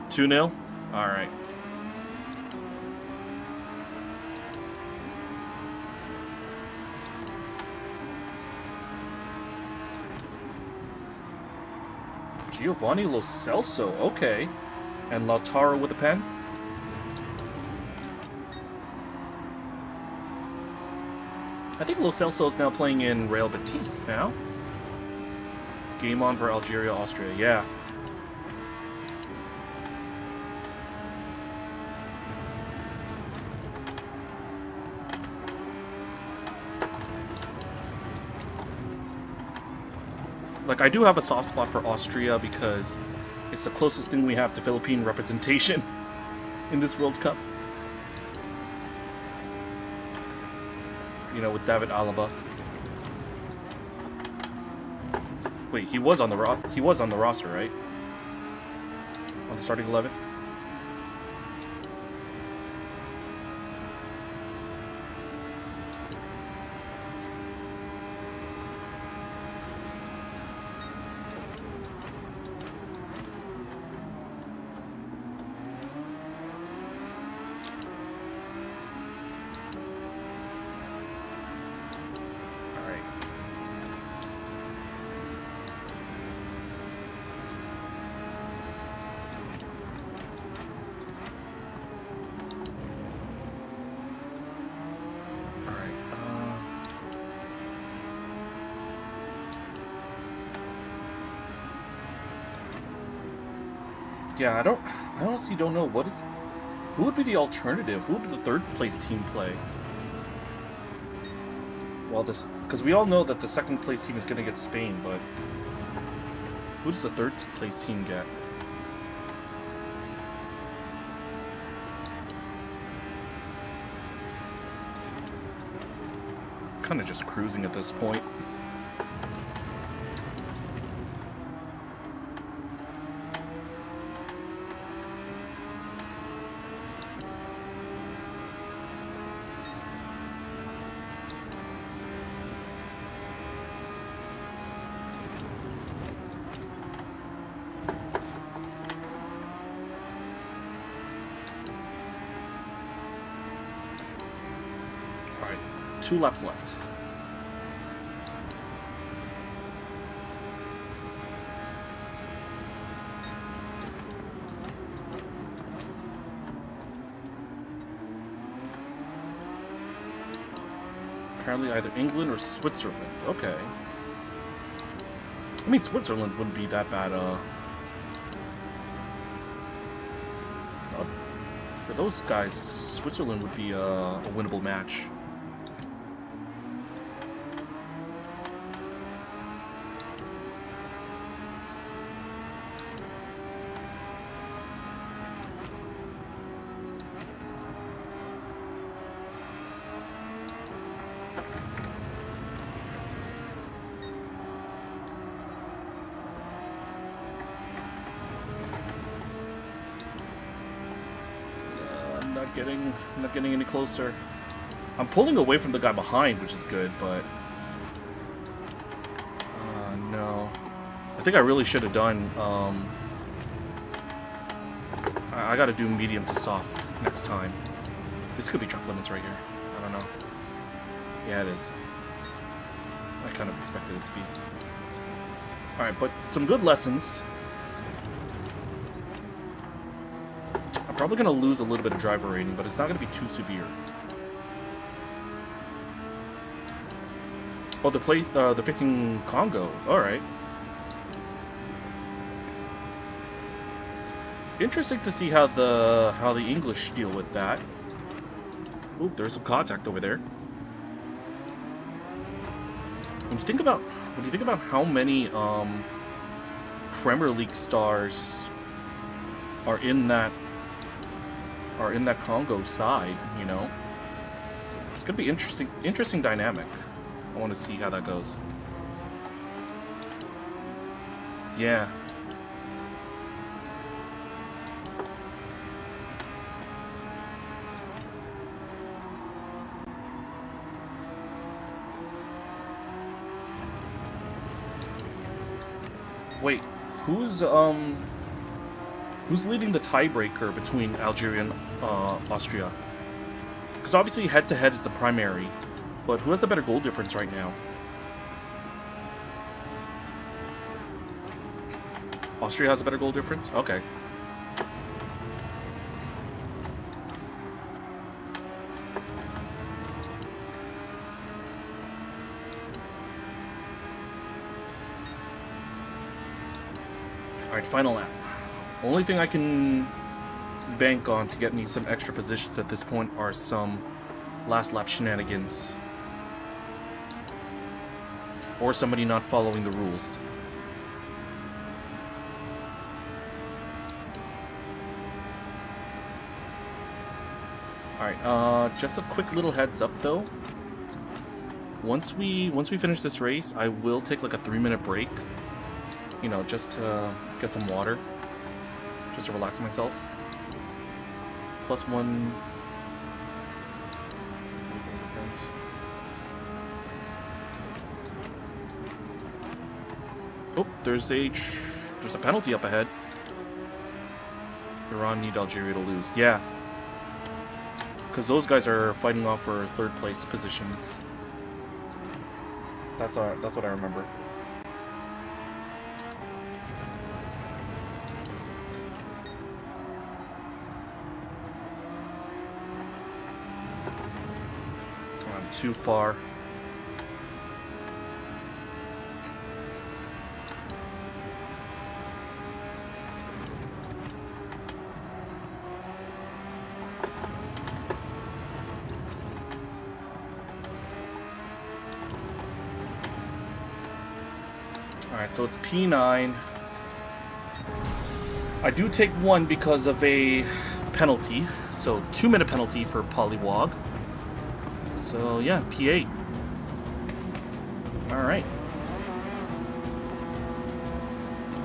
2-0? Alright. Giovanni Lo Celso, okay. And Lautaro with a pen? I think Lo Celso's now playing in Real Betis now. Game on for Algeria, Austria, yeah. Like, I do have a soft spot for Austria because it's the closest thing we have to Philippine representation in this World Cup. You know, with David Alaba. Wait, he was on the roster, right? On the starting 11. Yeah, I honestly don't know who would be the alternative? Who would the third place team play? Well, because we all know that the second place team is going to get Spain, but who does the third place team get? Kind of just cruising at this point. All right, 2 laps left. Apparently either England or Switzerland. Okay. I mean, Switzerland wouldn't be that bad, for those guys, Switzerland would be a winnable match. I'm not getting any closer. I'm pulling away from the guy behind, which is good, but no. I think I really should have done. I got to do medium to soft next time. This could be truck limits right here. I don't know. Yeah, it is. I kind of expected it to be. All right, but some good lessons. Probably going to lose a little bit of driver rating, but it's not going to be too severe. Oh, they're facing Congo. All right. Interesting to see how the English deal with that. Oop, there's some contact over there. When you think about how many Premier League stars are in that Congo side, you know, it's gonna be interesting dynamic. I want to see how that goes. Yeah. Wait, who's leading the tiebreaker between Algeria and Austria? Because obviously head-to-head is the primary, but who has the better goal difference right now? Austria has a better goal difference? Okay. Alright, final lap. Only thing I can bank on to get me some extra positions at this point are some last lap shenanigans. Or somebody not following the rules. Alright, just a quick little heads up though. Once we finish this race, I will take like a 3-minute break. You know, just to get some water. Just to relax myself. +1. Oh, there's a penalty up ahead. Iran need Algeria to lose. Yeah. Because those guys are fighting off for 3rd place positions. That's what I remember. I'm too far. Alright, so it's P9. I do take 1 because of a penalty. So 2-minute penalty for Polywog. So yeah, P8. Alright.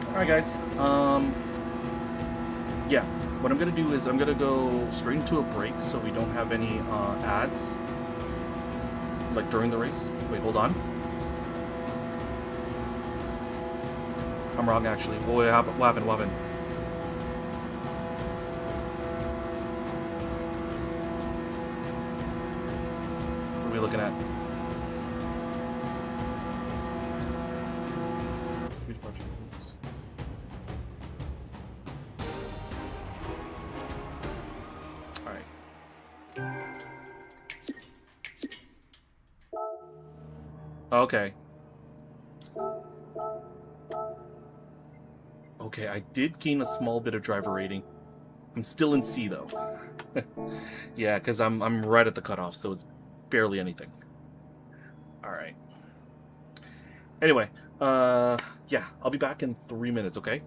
Alright guys. Yeah. What I'm gonna do is I'm gonna go straight into a break so we don't have any ads. Like during the race. Wait, hold on. I'm wrong actually. What happened? What happened? What happened? What are we looking at? Okay. Okay, I did gain a small bit of driver rating. I'm still in C though. Yeah, because I'm right at the cutoff, so it's barely anything. Alright. Anyway, yeah, I'll be back in 3 minutes, okay?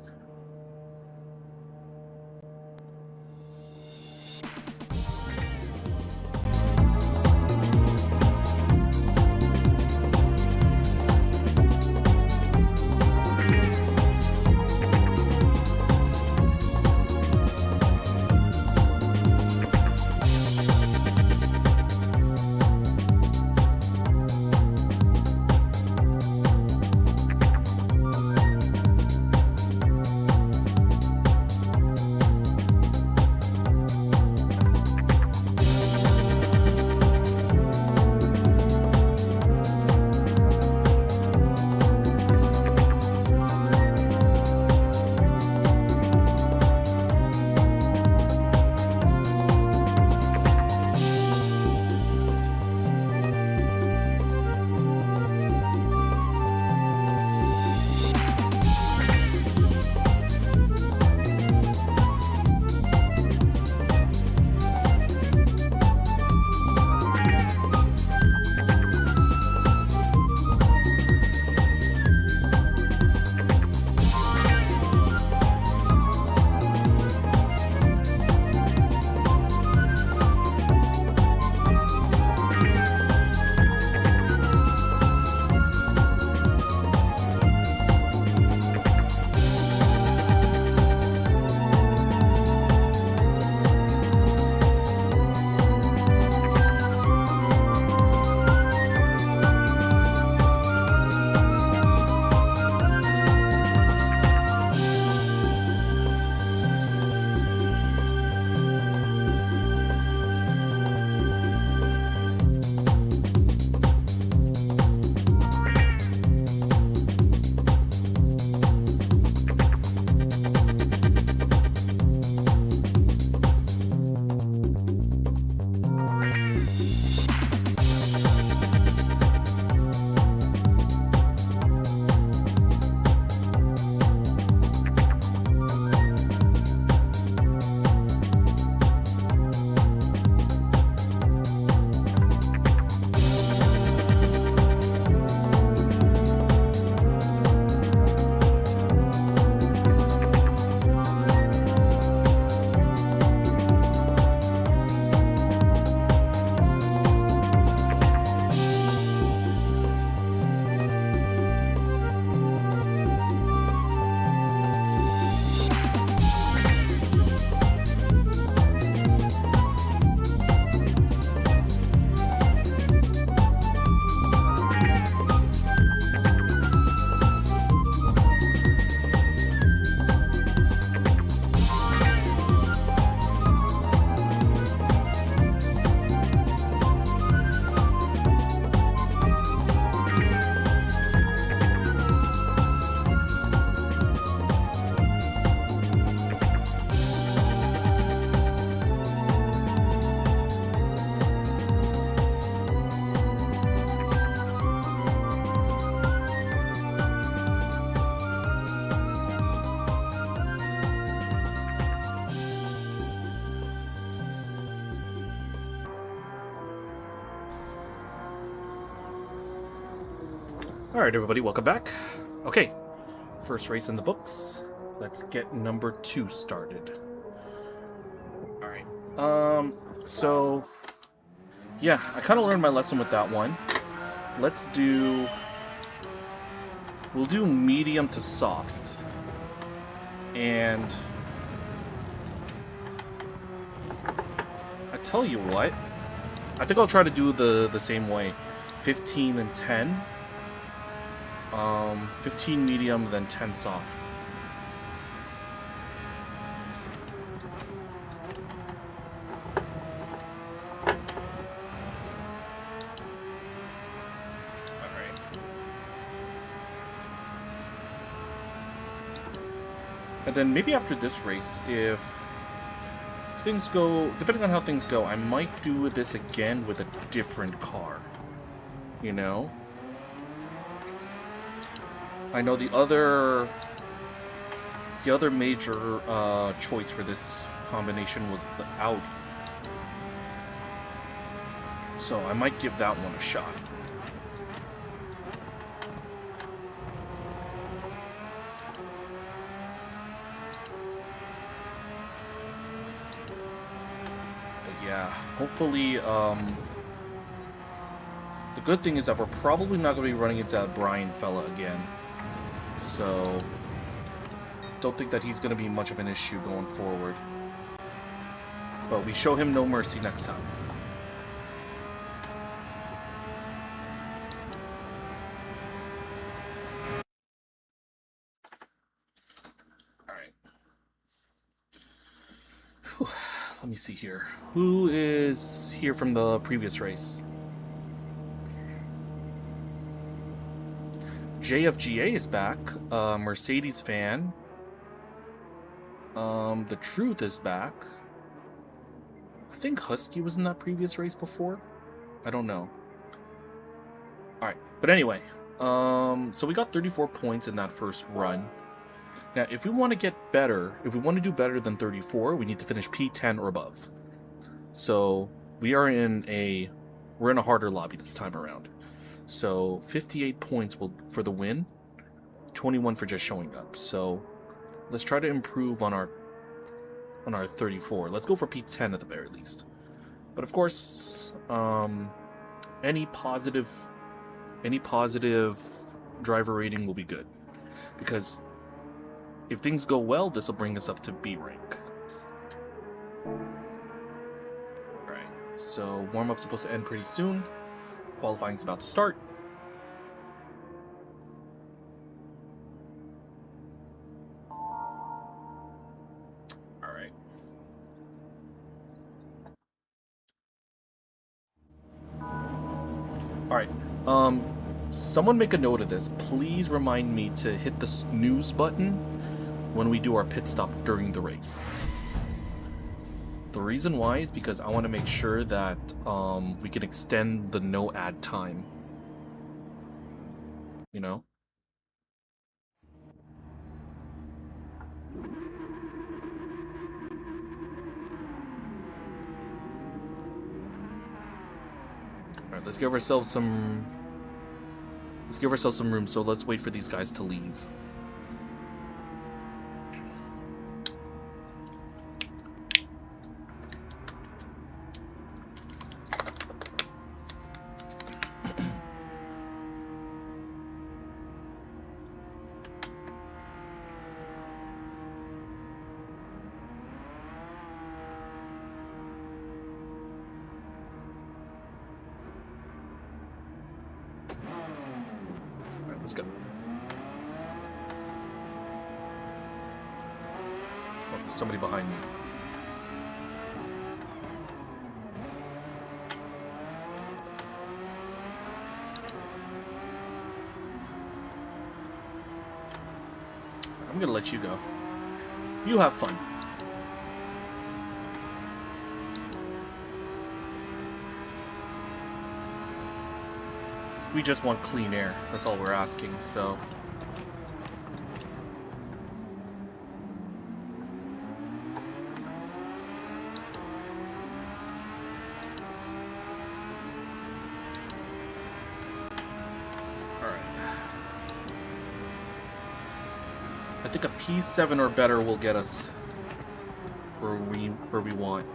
Alright everybody, welcome back. Okay, First race in the books. Let's get number 2 started. Alright. So... yeah, I kind of learned my lesson with that one. Let's do... we'll do medium to soft. And... I tell you what. I think I'll try to do the same way. 15 and 10. 15 medium, then 10 soft. And then maybe after this race, if things go, depending on how things go, I might do this again with a different car. You know? I know the other major choice for this combination was the Audi. So I might give that one a shot. Yeah, hopefully, the good thing is that we're probably not going to be running into that Brian fella again. So, don't think that he's going to be much of an issue going forward. But we show him no mercy next time. Alright. Let me see here. Who is here from the previous race? JFGA is back. Mercedes fan. The Truth is back. I think Husky was in that previous race before. I don't know. Alright, but anyway. So we got 34 points in that first run. Now, if we want to get better, if we want to do better than 34, we need to finish P10 or above. So we're in a harder lobby this time around. So 58 points for the win, 21 for just showing up. So let's try to improve on our 34. Let's go for P10 at the very least. But of course, any positive driver rating will be good, because if things go well, this will bring us up to B rank. Alright, so warm-up's supposed to end pretty soon. Qualifying's about to start. Alright. Alright, someone make a note of this. Please remind me to hit the snooze button when we do our pit stop during the race. The reason why is because I want to make sure that we can extend the no ad time. You know? Alright, let's give ourselves some room, so let's wait for these guys to leave. Let's go. Oh, there's somebody behind me. I'm gonna let you go. You have fun. We just want clean air. That's all we're asking, so... I think a P7 or better will get us where we want.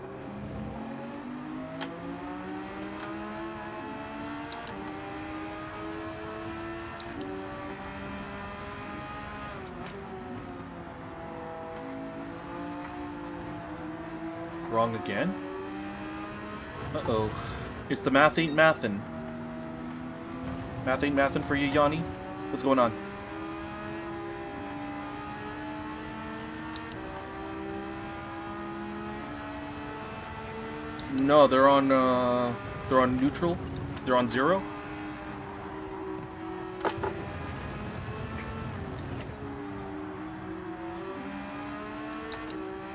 Wrong again? Uh-oh. It's the math ain't mathin'. Math ain't mathin' for you, Yanni? What's going on? No, they're on neutral. They're on 0.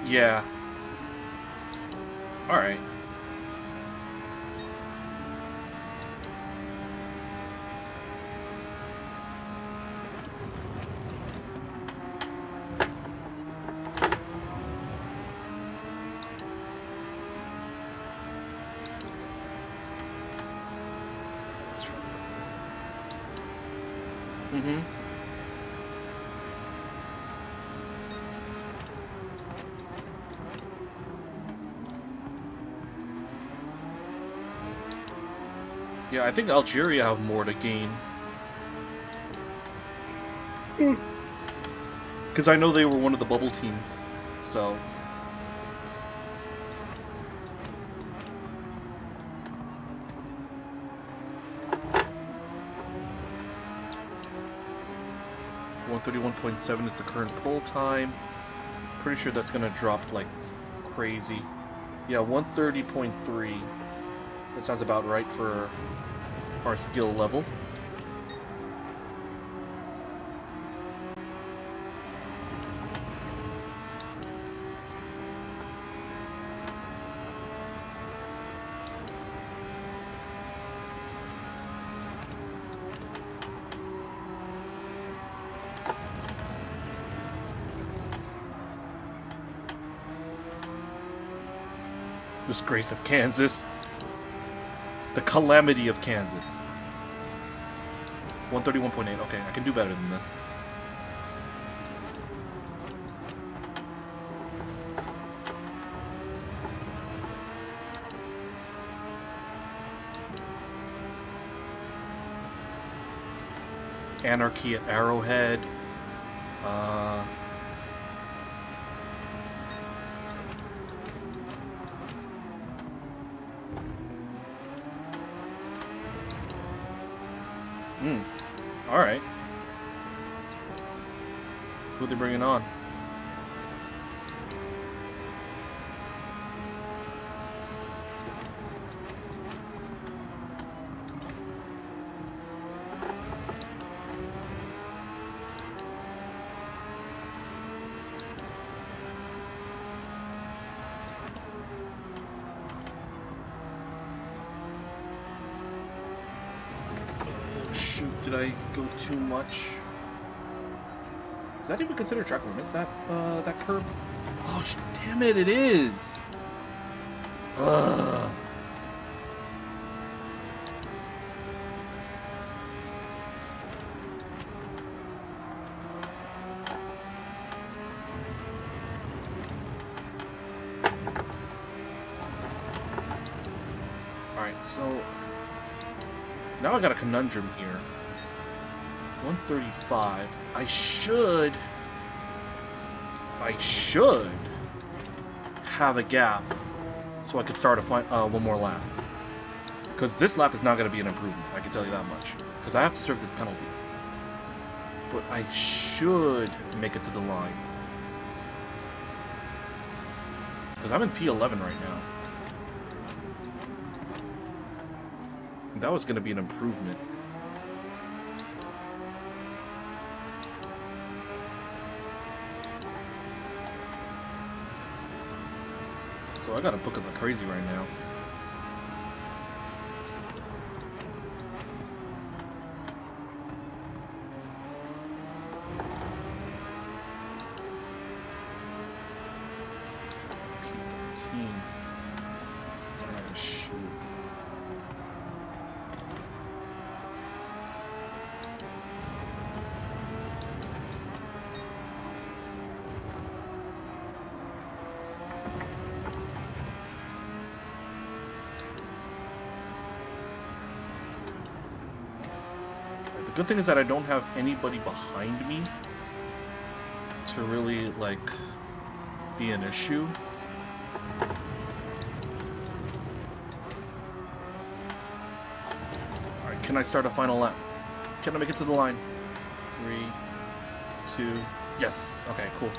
Yeah. All right. Let's try. Mm-hmm. Yeah, I think Algeria have more to gain. Because I know they were one of the bubble teams, so... .131.7 is the current pull time. Pretty sure that's gonna drop like crazy. Yeah, 130.3. That sounds about right for our skill level. Disgrace of Kansas. The calamity of Kansas. 131.8. Okay, I can do better than this. Anarchy at Arrowhead. Alright. Who are they bringing on? Did I go too much? Is that even considered track limits, that curb? Oh, damn it, it is! Ugh. Alright, so... now I got a conundrum here. 135. I should have a gap so I could start one more lap. Because this lap is not going to be an improvement, I can tell you that much. Because I have to serve this penalty. But I should make it to the line. Because I'm in P11 right now. And that was going to be an improvement. So I gotta book it like crazy right now. P13. Oh shoot. Good thing is that I don't have anybody behind me to really, like, be an issue. Alright, can I start a final lap? Can I make it to the line? 3, 2, yes! Okay, cool.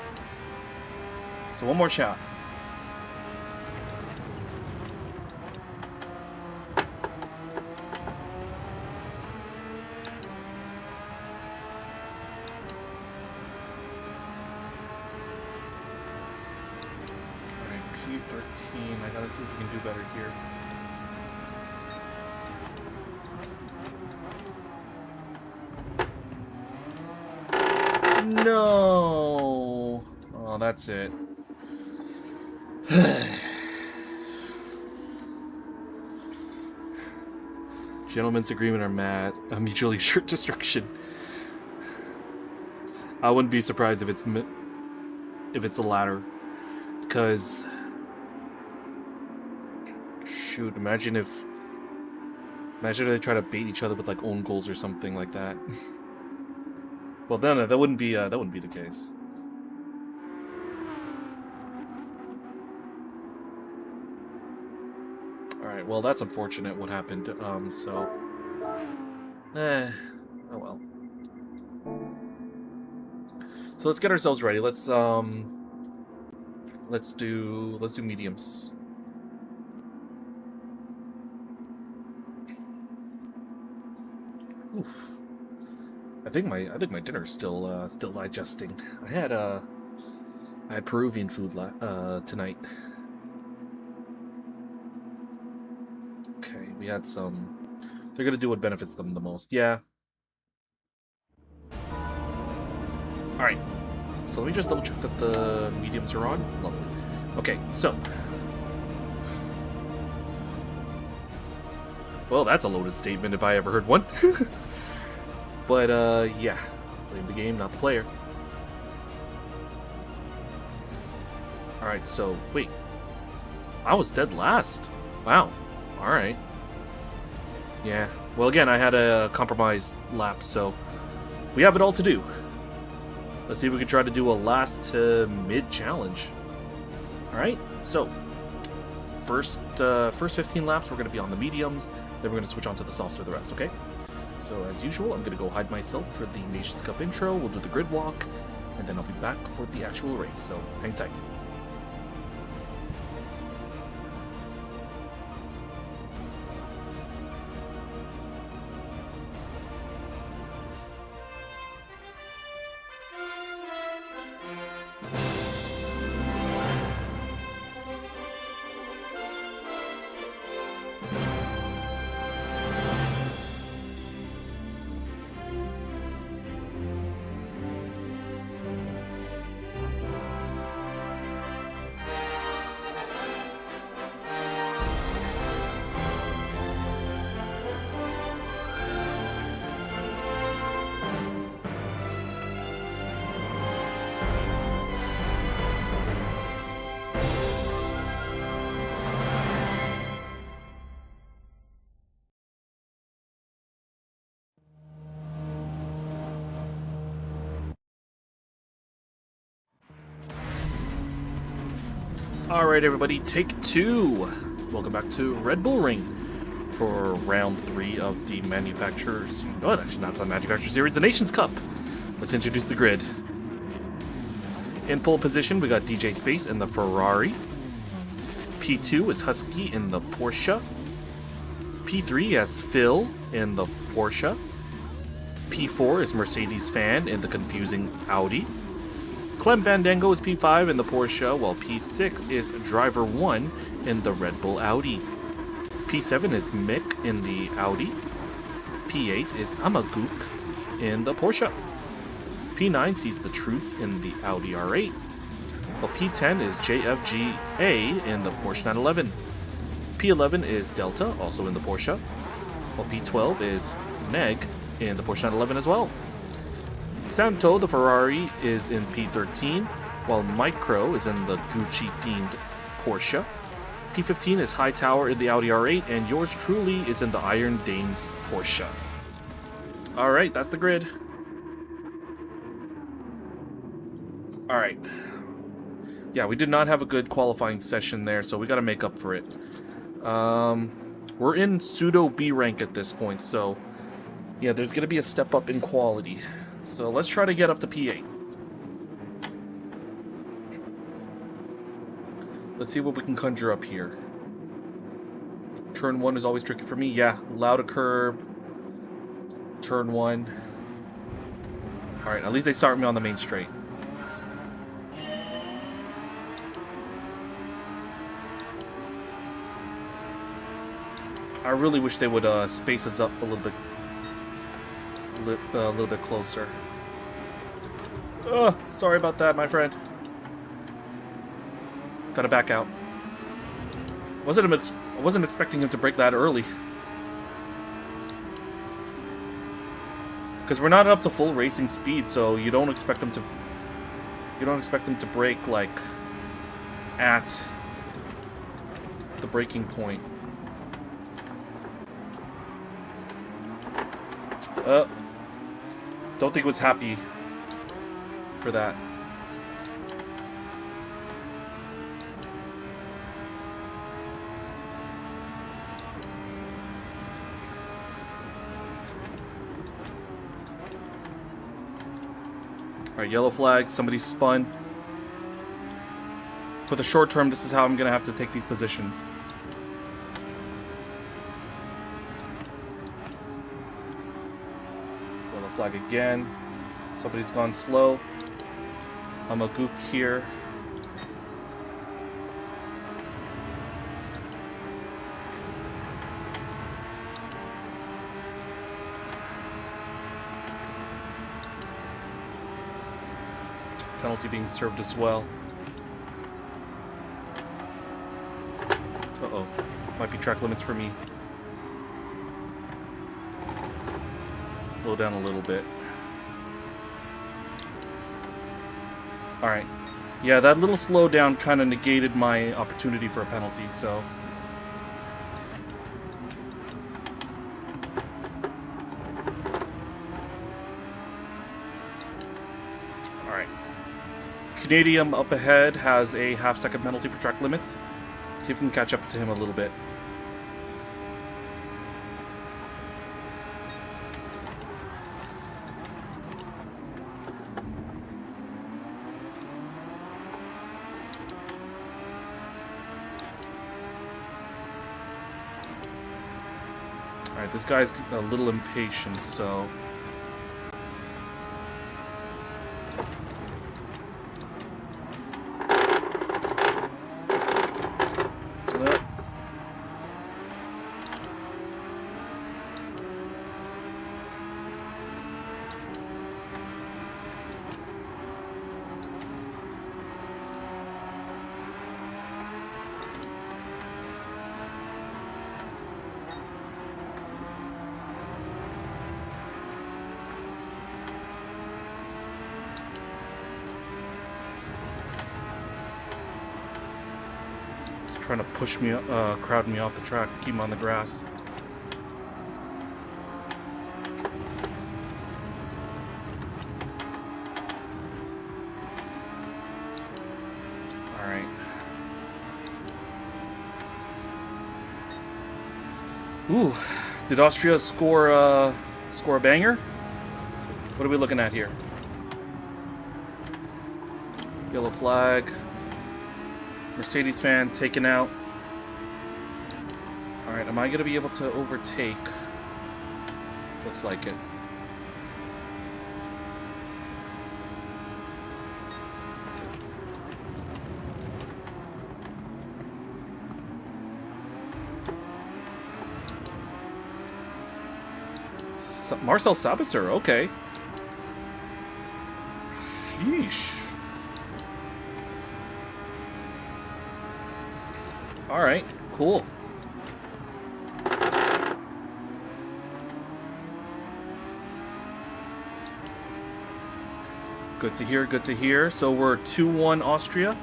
So one more shot. P13. I gotta see if we can do better here. No! Oh, that's it. Gentlemen's agreement or mutually assured destruction. I wouldn't be surprised if it's the latter, because shoot, imagine if they try to bait each other with like own goals or something like that. Well, no, that wouldn't be the case. All right, well, that's unfortunate what happened. So, oh well. So let's get ourselves ready. Let's do mediums. Oof. I think my dinner's still digesting. I had Peruvian food tonight. Okay, we had some. They're gonna do what benefits them the most. Yeah. All right. So let me just double check that the mediums are on. Lovely. Okay, so. Well, that's a loaded statement if I ever heard one. But, yeah. Blame the game, not the player. Alright, so, wait. I was dead last. Wow. Alright. Yeah. Well, again, I had a compromised lap, so we have it all to do. Let's see if we can try to do a last to mid challenge. Alright, so first 15 laps, we're going to be on the mediums, then we're going to switch on to the softs for the rest, okay? So as usual, I'm going to go hide myself for the Nations Cup intro, we'll do the grid walk, and then I'll be back for the actual race, so hang tight. Alright everybody, take 2! Welcome back to Red Bull Ring for round 3 of the Manufacturers... Oh, actually not the Manufacturer Series, the Nations Cup! Let's introduce the grid. In pole position, we got DJ Space in the Ferrari. P2 is Husky in the Porsche. P3 has Phil in the Porsche. P4 is Mercedes Fan in the confusing Audi. Clem Fandango is P5 in the Porsche, while P6 is Driver 1 in the Red Bull Audi. P7 is Mick in the Audi. P8 is Amagook in the Porsche. P9 sees the Truth in the Audi R8. While P10 is JFGA in the Porsche 911. P11 is Delta, also in the Porsche. While P12 is Meg in the Porsche 911 as well. Santo, the Ferrari, is in P13, while Micro is in the Gucci-themed Porsche. P15 is Hightower in the Audi R8, and yours truly is in the Iron Dames Porsche. Alright, that's the grid. Alright. Yeah, we did not have a good qualifying session there, so we gotta make up for it. We're in pseudo B rank at this point, so yeah, there's gonna be a step up in quality. So let's try to get up to P8. Let's see what we can conjure up here. Turn 1 is always tricky for me. Yeah, loud a curb. Turn 1. Alright, at least they start me on the main straight. I really wish they would space us up a little bit closer. Sorry about that, my friend. Gotta back out. I wasn't expecting him to break that early. Because we're not up to full racing speed, so you don't expect him to. You don't expect him to break like at the breaking point. Don't think was happy for that. Alright, yellow flag, somebody spun. For the short term, this is how I'm gonna have to take these positions. Yellow flag again. Somebody's gone slow. I'm a gook here. Penalty being served as well. Uh-oh. Might be track limits for me. Slow down a little bit. Alright. Yeah, that little slowdown kind of negated my opportunity for a penalty, so... Alright. Canadian up ahead has a half-second penalty for track limits. See if we can catch up to him a little bit. Alright, this guy's a little impatient, so... trying to push me, crowd me off the track, keep him on the grass. All right. Ooh, did Austria score a banger? What are we looking at here? Yellow flag. Mercedes fan taken out. Alright, am I going to be able to overtake? Looks like it. Marcel Sabitzer, okay. Sheesh. Alright, cool. Good to hear, good to hear. So we're 2-1 Austria.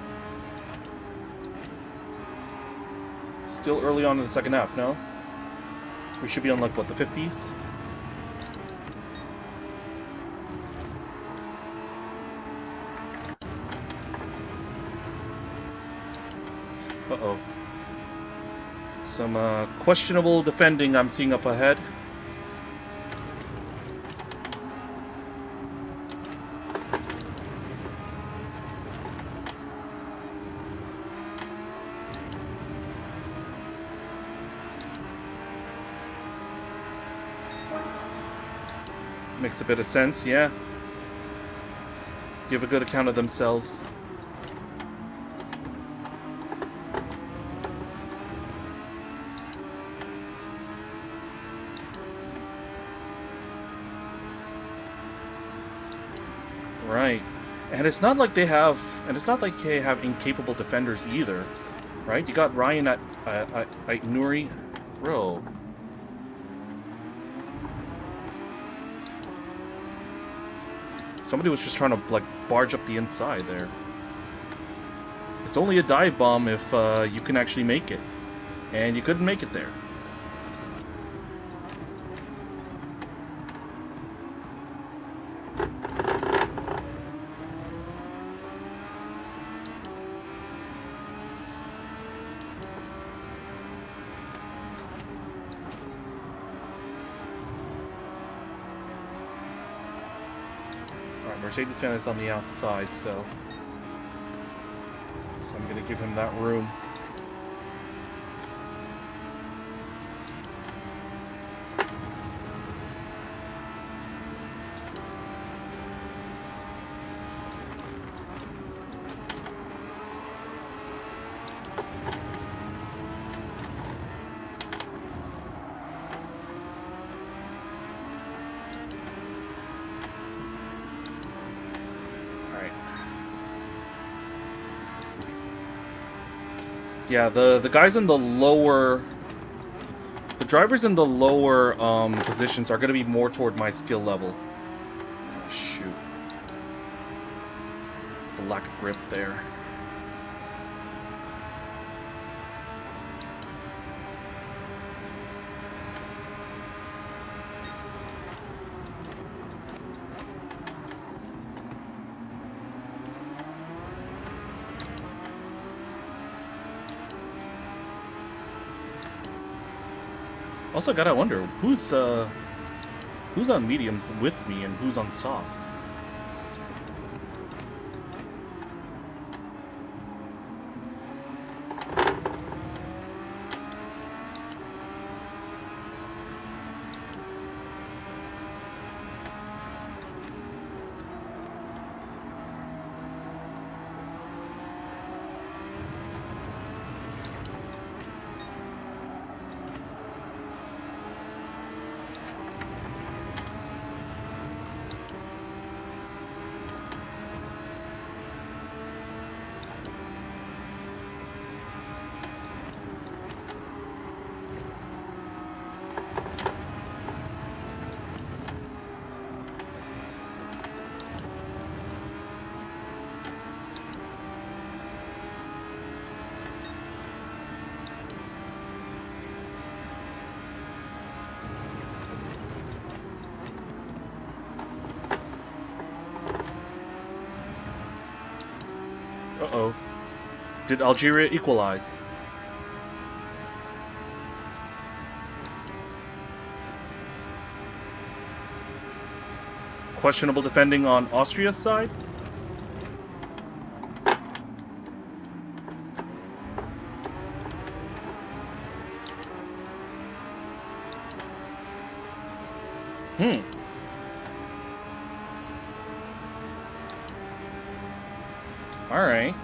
Still early on in the second half, no? We should be on like, what, the 50s? Uh-oh. Some questionable defending I'm seeing up ahead. Makes a bit of sense, yeah. Give a good account of themselves. Right. And it's not like they have incapable defenders either. Right? You got Ryan at Nuri. Bro. Somebody was just trying to, like, barge up the inside there. It's only a dive bomb if you can actually make it. And you couldn't make it there. Mercedes fan is on the outside, so I'm going to give him that room. Yeah, the guys in the lower... The drivers in the lower positions are going to be more toward my skill level. Oh, shoot. It's the lack of grip there. Also, gotta wonder who's on mediums with me and who's on softs. Uh-oh. Did Algeria equalize? Questionable defending on Austria's side? Alright.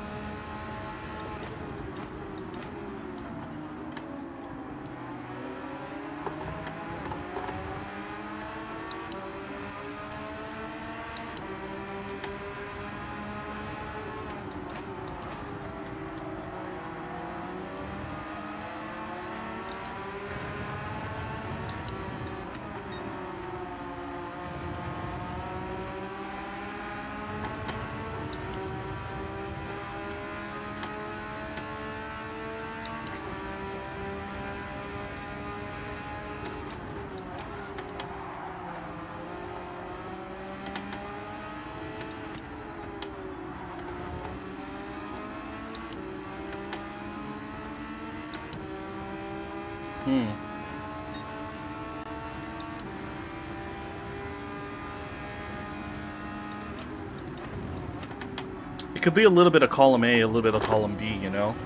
It could be a little bit of column A, a little bit of column B, you know?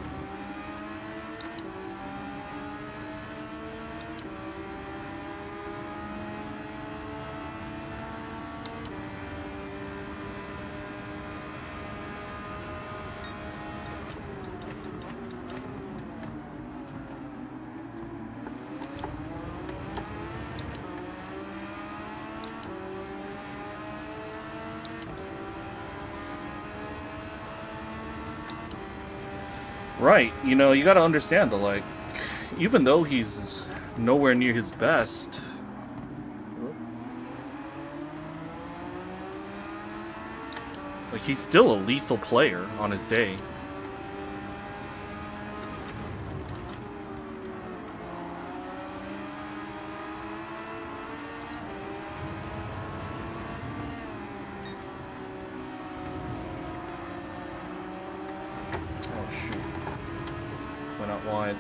Right, you know, you gotta understand that, like, even though he's nowhere near his best, like, he's still a lethal player on his day. Wide.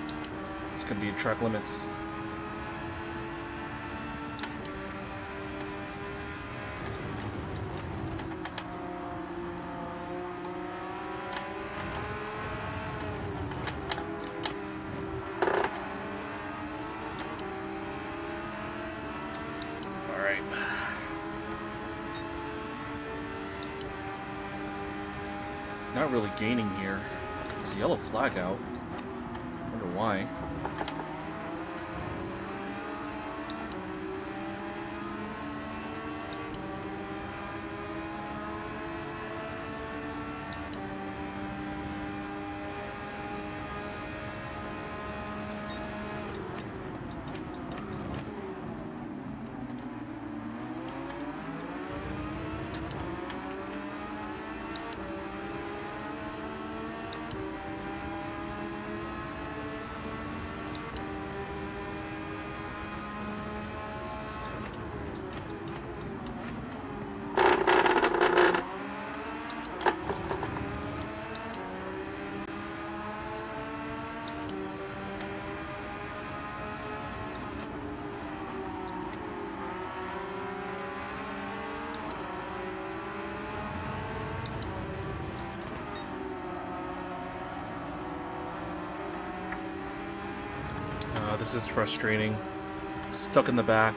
This could be track limits. All right. Not really gaining here. There's a yellow flag out. Why? This is frustrating. Stuck in the back.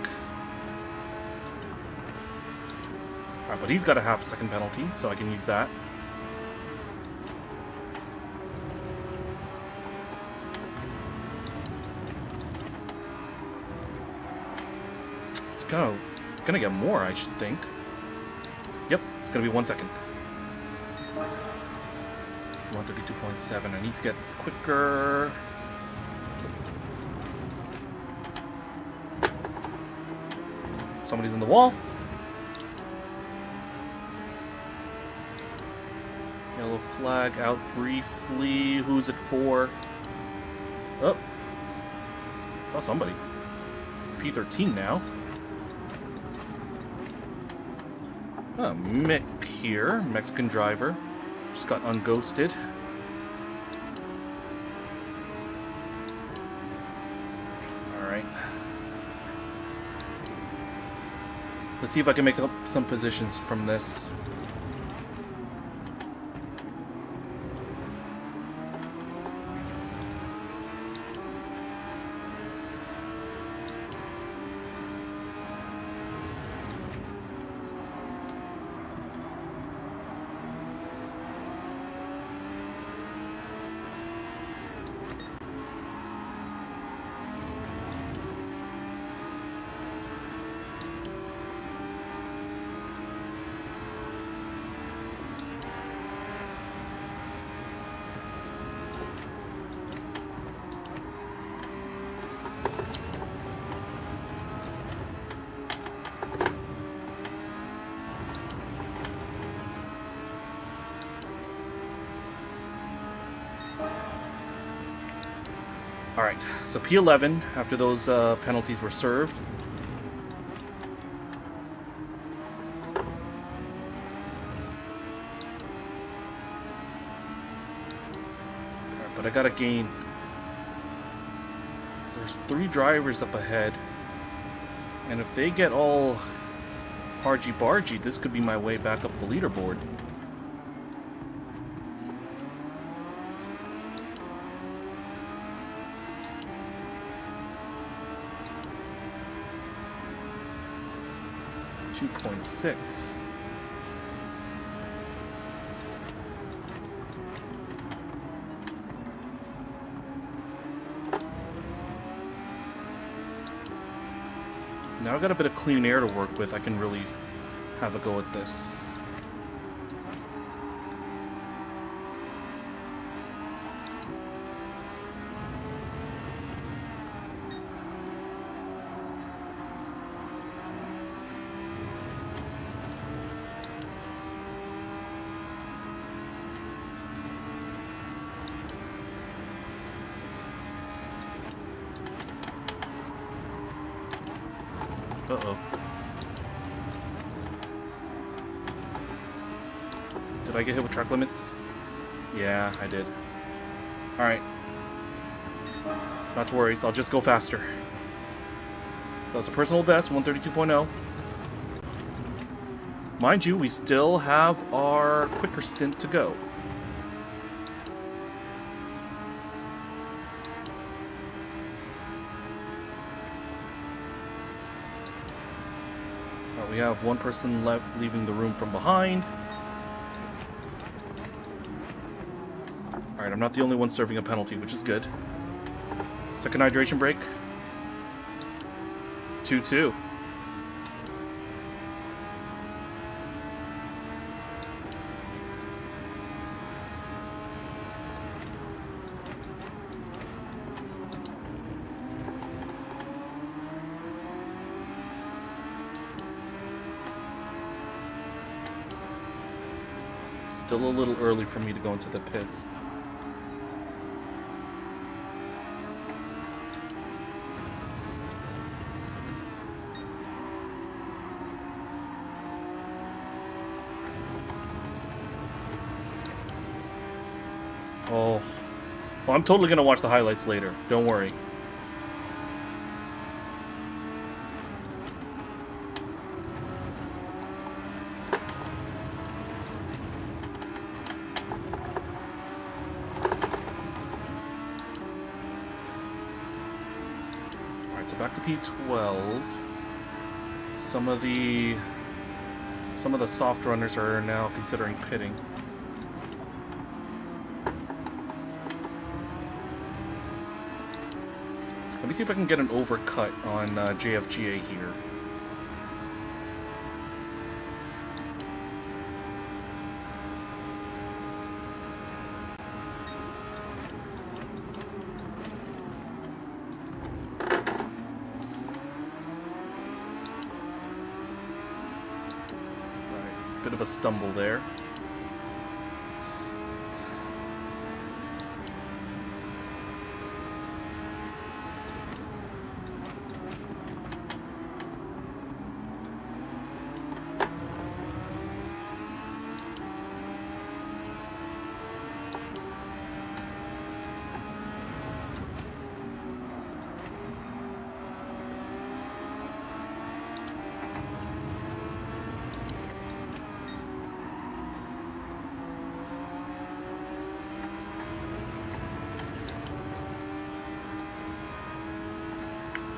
Alright, but he's got a half-second penalty, so I can use that. It's gonna get more, I should think. Yep, it's gonna be 1 second. 132.7. I need to get quicker. Somebody's in the wall. Yellow flag out briefly. Who's it for? Oh. Saw somebody. P13 now. Oh, Mick here. Mexican driver. Just got unghosted. Let's see if I can make up some positions from this. Alright, so P11, after those penalties were served. But I gotta gain. There's There's 3 drivers up ahead. And if they get all argy-bargy, this could be my way back up the leaderboard. .6. Now I've got a bit of clean air to work with. I can really have a go at this. Uh-oh. Did I get hit with track limits? Yeah, I did. Alright. Not to worry, so I'll just go faster. That's a personal best, 132.0. Mind you, we still have our quicker stint to go. We have one person leaving the room from behind. Alright, I'm not the only one serving a penalty, which is good. Second hydration break. 2-2. Still a little early for me to go into the pits. Oh. Well, I'm totally gonna watch the highlights later. Don't worry. Back to P12. Some of the soft runners are now considering pitting. Let me see if I can get an overcut on JFGA here. Bit of a stumble there.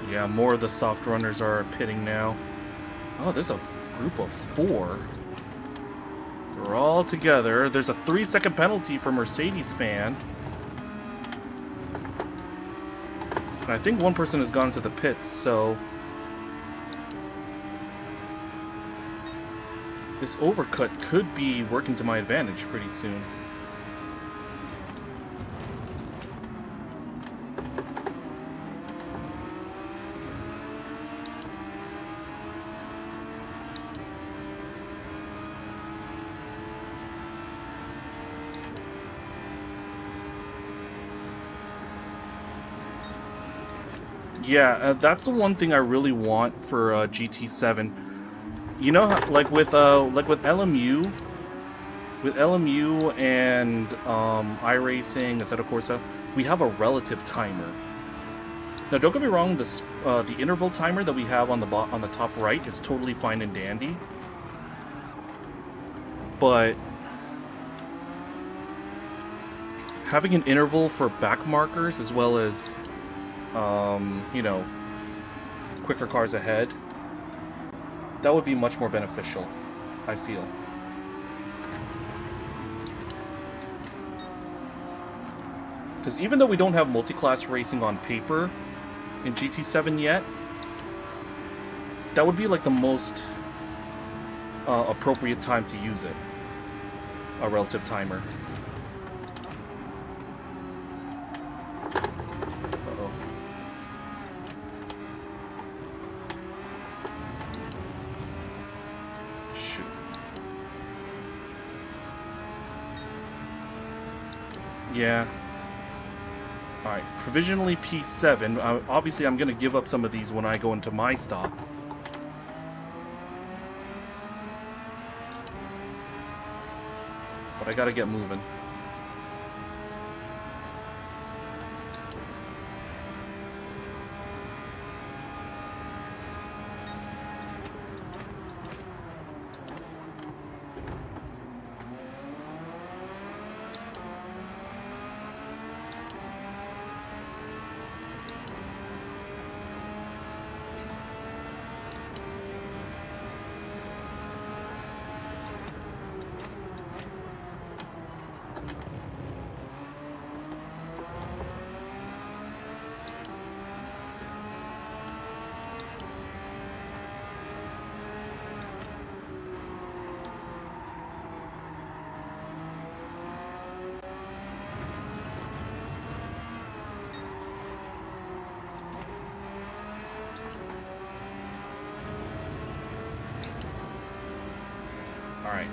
Yeah, more of the soft runners are pitting now. Oh, there's a group of 4. They're all together. There's a 3-second penalty for Mercedes fan. And I think one person has gone into the pits, so this overcut could be working to my advantage pretty soon. Yeah, that's the one thing I really want for GT7. You know, how, like with LMU and iRacing, Assetto Corsa, we have a relative timer. Now, don't get me wrong. The interval timer that we have on the top right is totally fine and dandy, but having an interval for back markers as well as, you know, quicker cars ahead, that would be much more beneficial, I feel. Because even though we don't have multi-class racing on paper in GT7 yet, that would be like the most appropriate time to use it. A relative timer. Uh-oh. Shoot. Yeah. Alright, provisionally P7. Obviously, I'm going to give up some of these when I go into my stop. But I gotta get moving. Alright.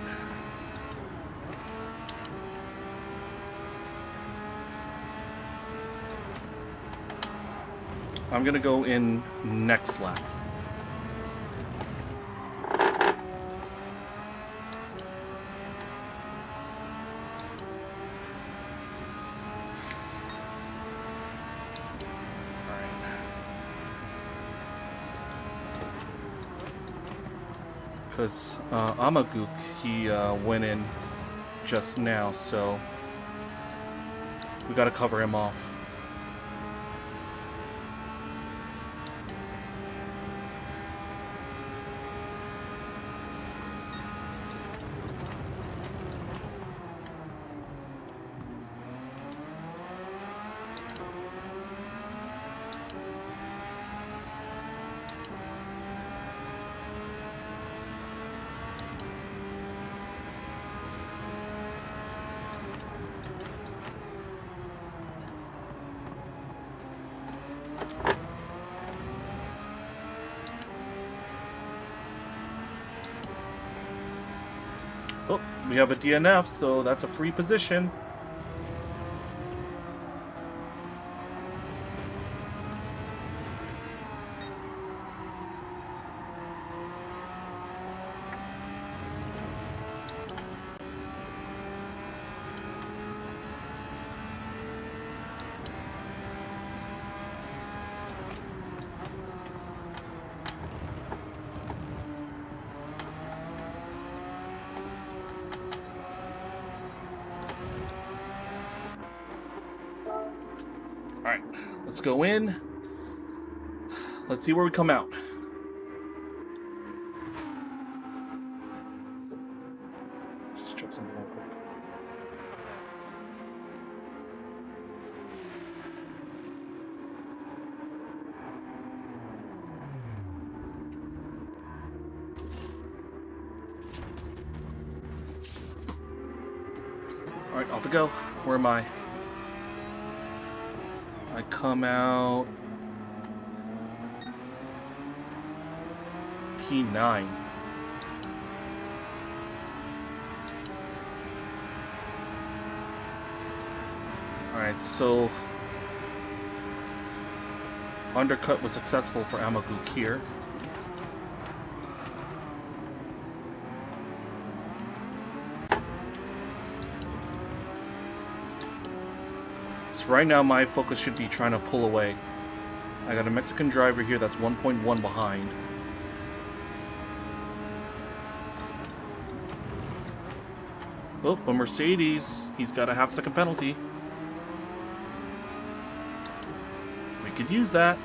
I'm gonna go in next lap. Because Amaguk, he went in just now, so we gotta cover him off. Oh, we have a DNF, so that's a free position. Alright, let's go in. Let's see where we come out. Just check something real quick. Alright, off we go. Where am I? I come out P9. Alright, so undercut was successful for Amaguk here. Right now, my focus should be trying to pull away I got a Mexican driver here that's 1.1 behind. Oh, a Mercedes. He's got a half-second penalty. We could use that.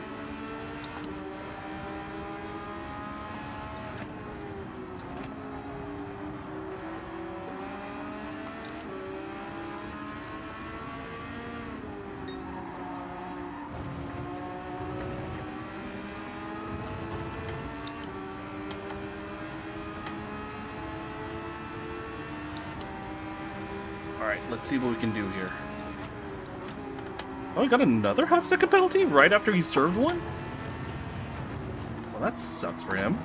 Alright, let's see what we can do here. Oh, he got another half-second penalty right after he served one? Well, that sucks for him.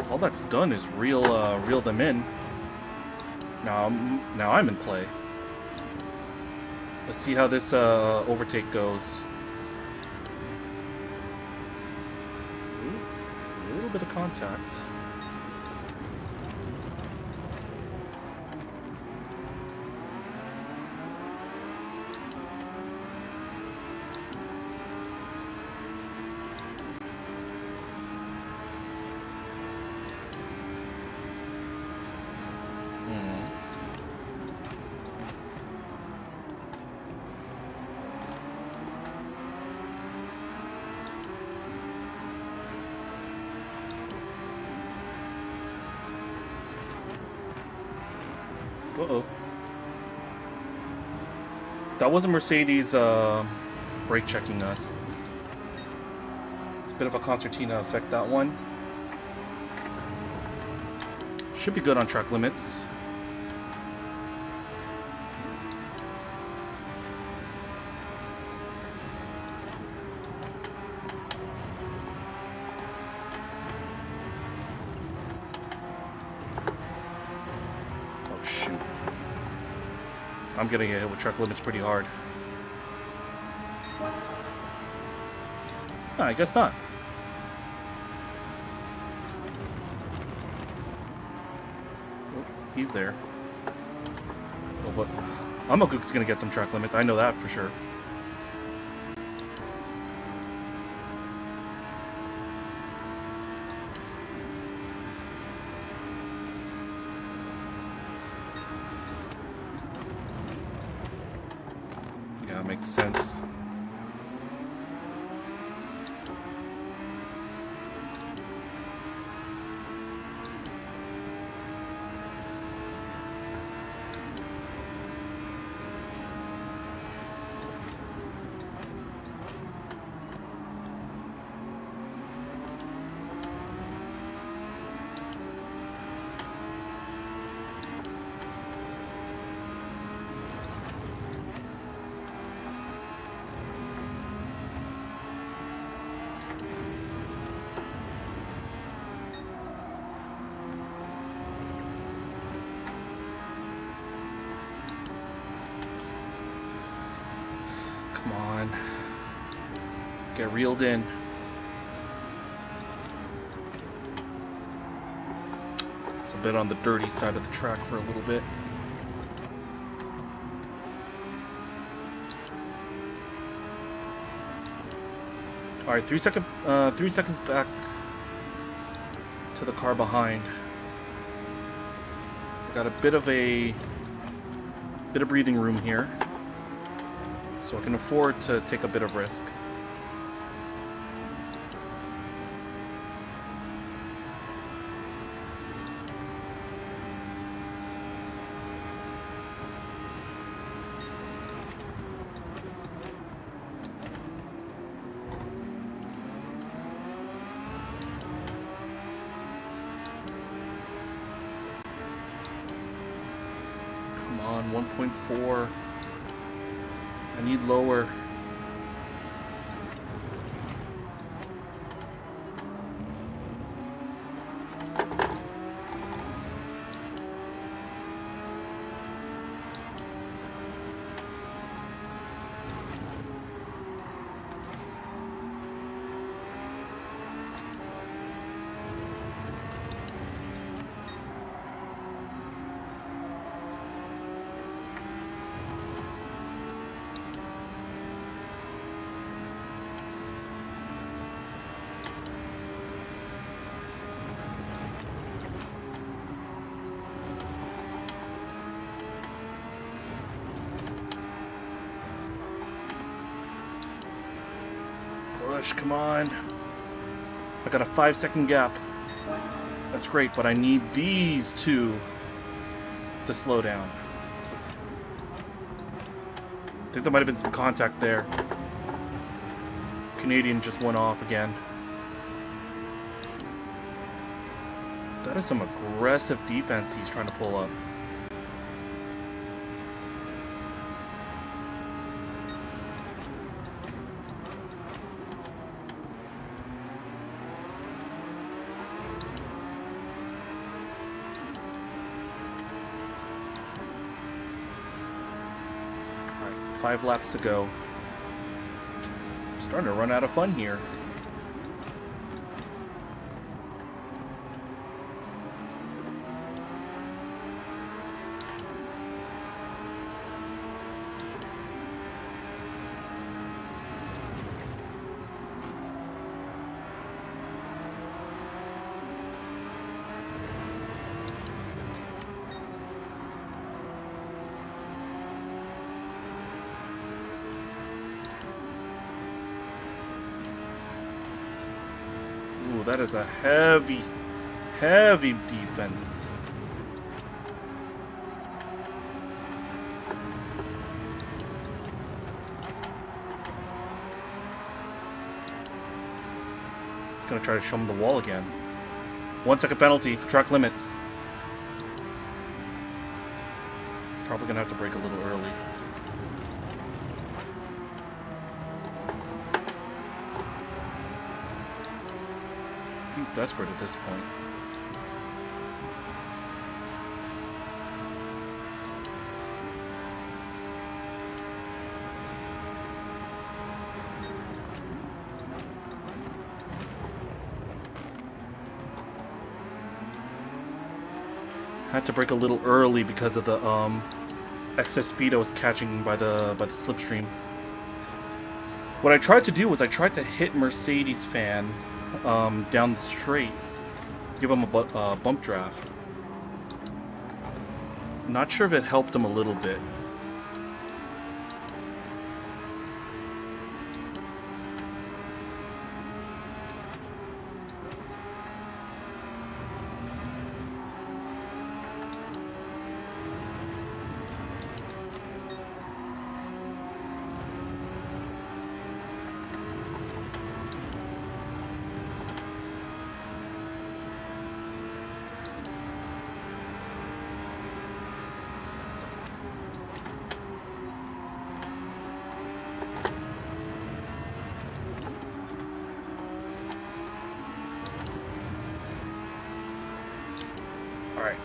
All that's done is reel them in. Now I'm in play. Let's see how this overtake goes. Ooh, a little bit of contact. Uh-oh. That wasn't Mercedes brake checking us. It's a bit of a concertina effect, that one. Should be good on track limits. I'm gonna get hit with truck limits pretty hard. I guess not. Oh, he's there. Oh, but Amagook's gonna get some track limits. I know that for sure. Makes sense. Come on. Get reeled in. It's a bit on the dirty side of the track for a little bit. Alright, 3 seconds back to the car behind. We got a bit of breathing room here, so I can afford to take a bit of risk. Come on, 1.4. I need lower. gosh, come on. I got a 5-second gap. That's great, but I need these two to slow down. I think there might have been some contact there. Canadian just went off again. That is some aggressive defense he's trying to pull up. Alright, 5 laps to go. I'm starting to run out of fun here. Ooh, that is a heavy, heavy defense. He's gonna try to show him the wall again. 1 second penalty for track limits. Probably gonna have to brake a little early. He's desperate at this point. Had to brake a little early because of the excess speed I was catching by the slipstream. What I tried to do was I tried to hit Mercedes fan down the straight, give him a bump draft. Not sure if it helped him a little bit. Alright.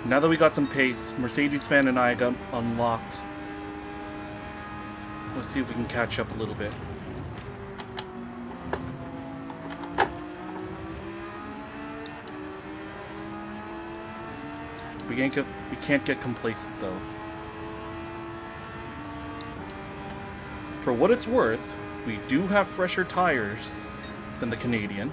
Now that we got some pace, Mercedes fan and I got unlocked. Let's see if we can catch up a little bit. We can't get complacent though. For what it's worth, we do have fresher tires than the Canadian.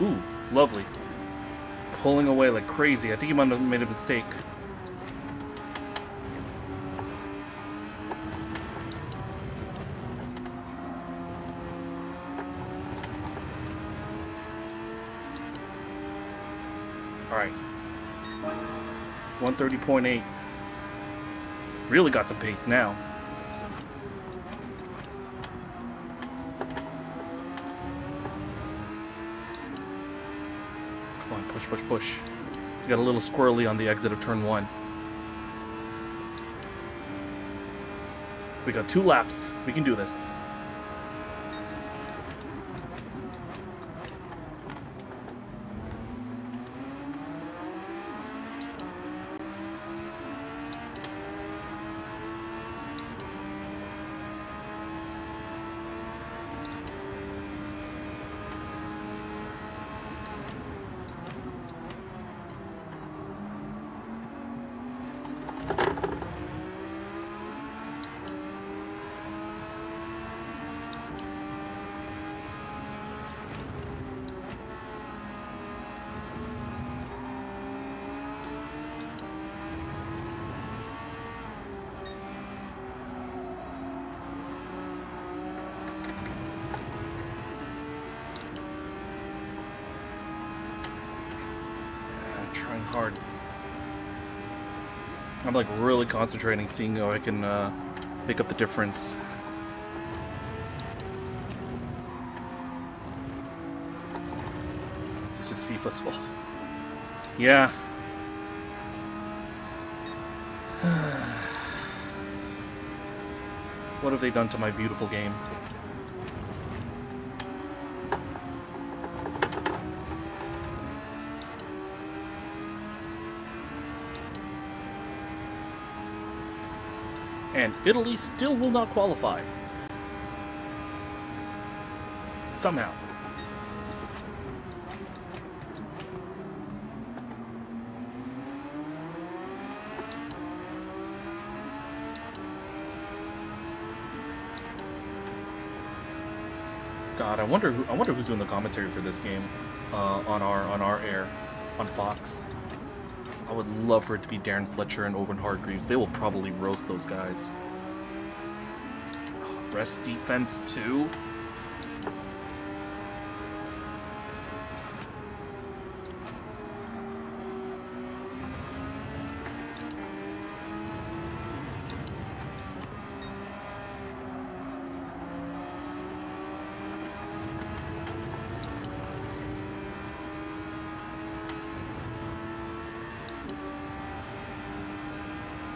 Ooh, lovely. Pulling away like crazy. I think he might have made a mistake. Alright. 130.8. Really got some pace now. Push, push, push. You got a little squirrely on the exit of turn 1. We got 2 laps. We can do this. Trying hard. I'm like really concentrating, seeing how I can make up the difference. This is FIFA's fault. Yeah. What have they done to my beautiful game? And Italy still will not qualify. Somehow. God, I wonder who's doing the commentary for this game on our air on Fox. I would love for it to be Darren Fletcher and Owen Hargreaves. They will probably roast those guys. Rest defense too.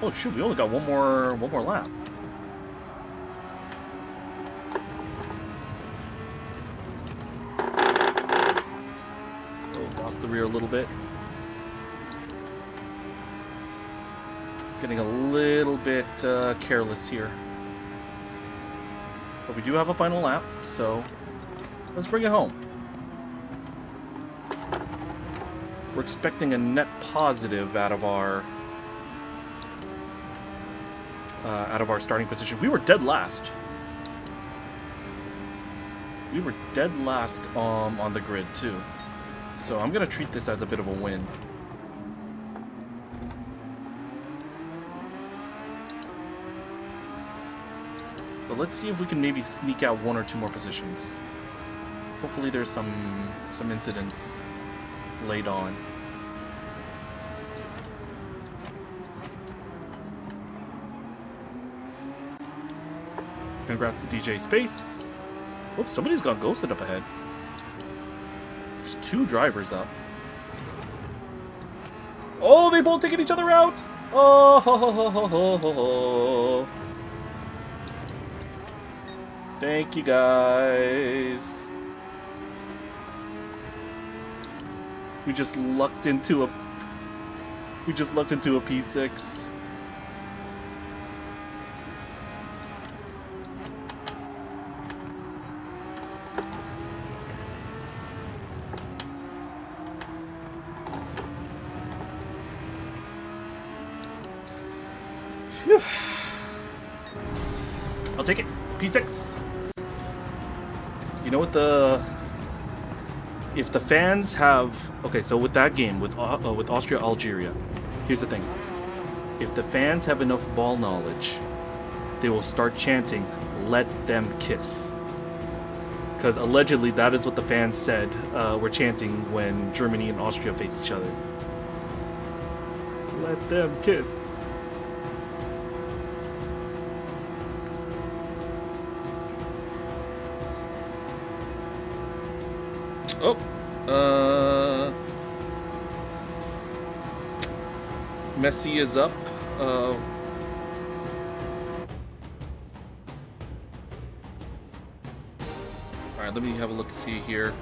Oh shoot, we only got one more lap. Oh, lost the rear a little bit. Getting a little bit careless here. But we do have a final lap, so let's bring it home. We're expecting a net positive out of our starting position. We were dead last. We were dead last on the grid too. So I'm gonna treat this as a bit of a win. But let's see if we can maybe sneak out 1 or 2 more positions. Hopefully there's some incidents laid on. Congrats to DJ Space. Oops, somebody's got ghosted up ahead. There's 2 drivers up. Oh, they both taking each other out. Oh, ho, ho, ho, ho, ho, ho. Thank you guys. We just lucked into a P6. Phew. I'll take it. P6. You know what if the fans have... Okay, so with that game, with Austria-Algeria, here's the thing. If the fans have enough ball knowledge, they will start chanting, "Let them kiss." Because allegedly that is what the fans said were chanting when Germany and Austria faced each other. Let them kiss. Oh, Messi is up. let me have a look, see here.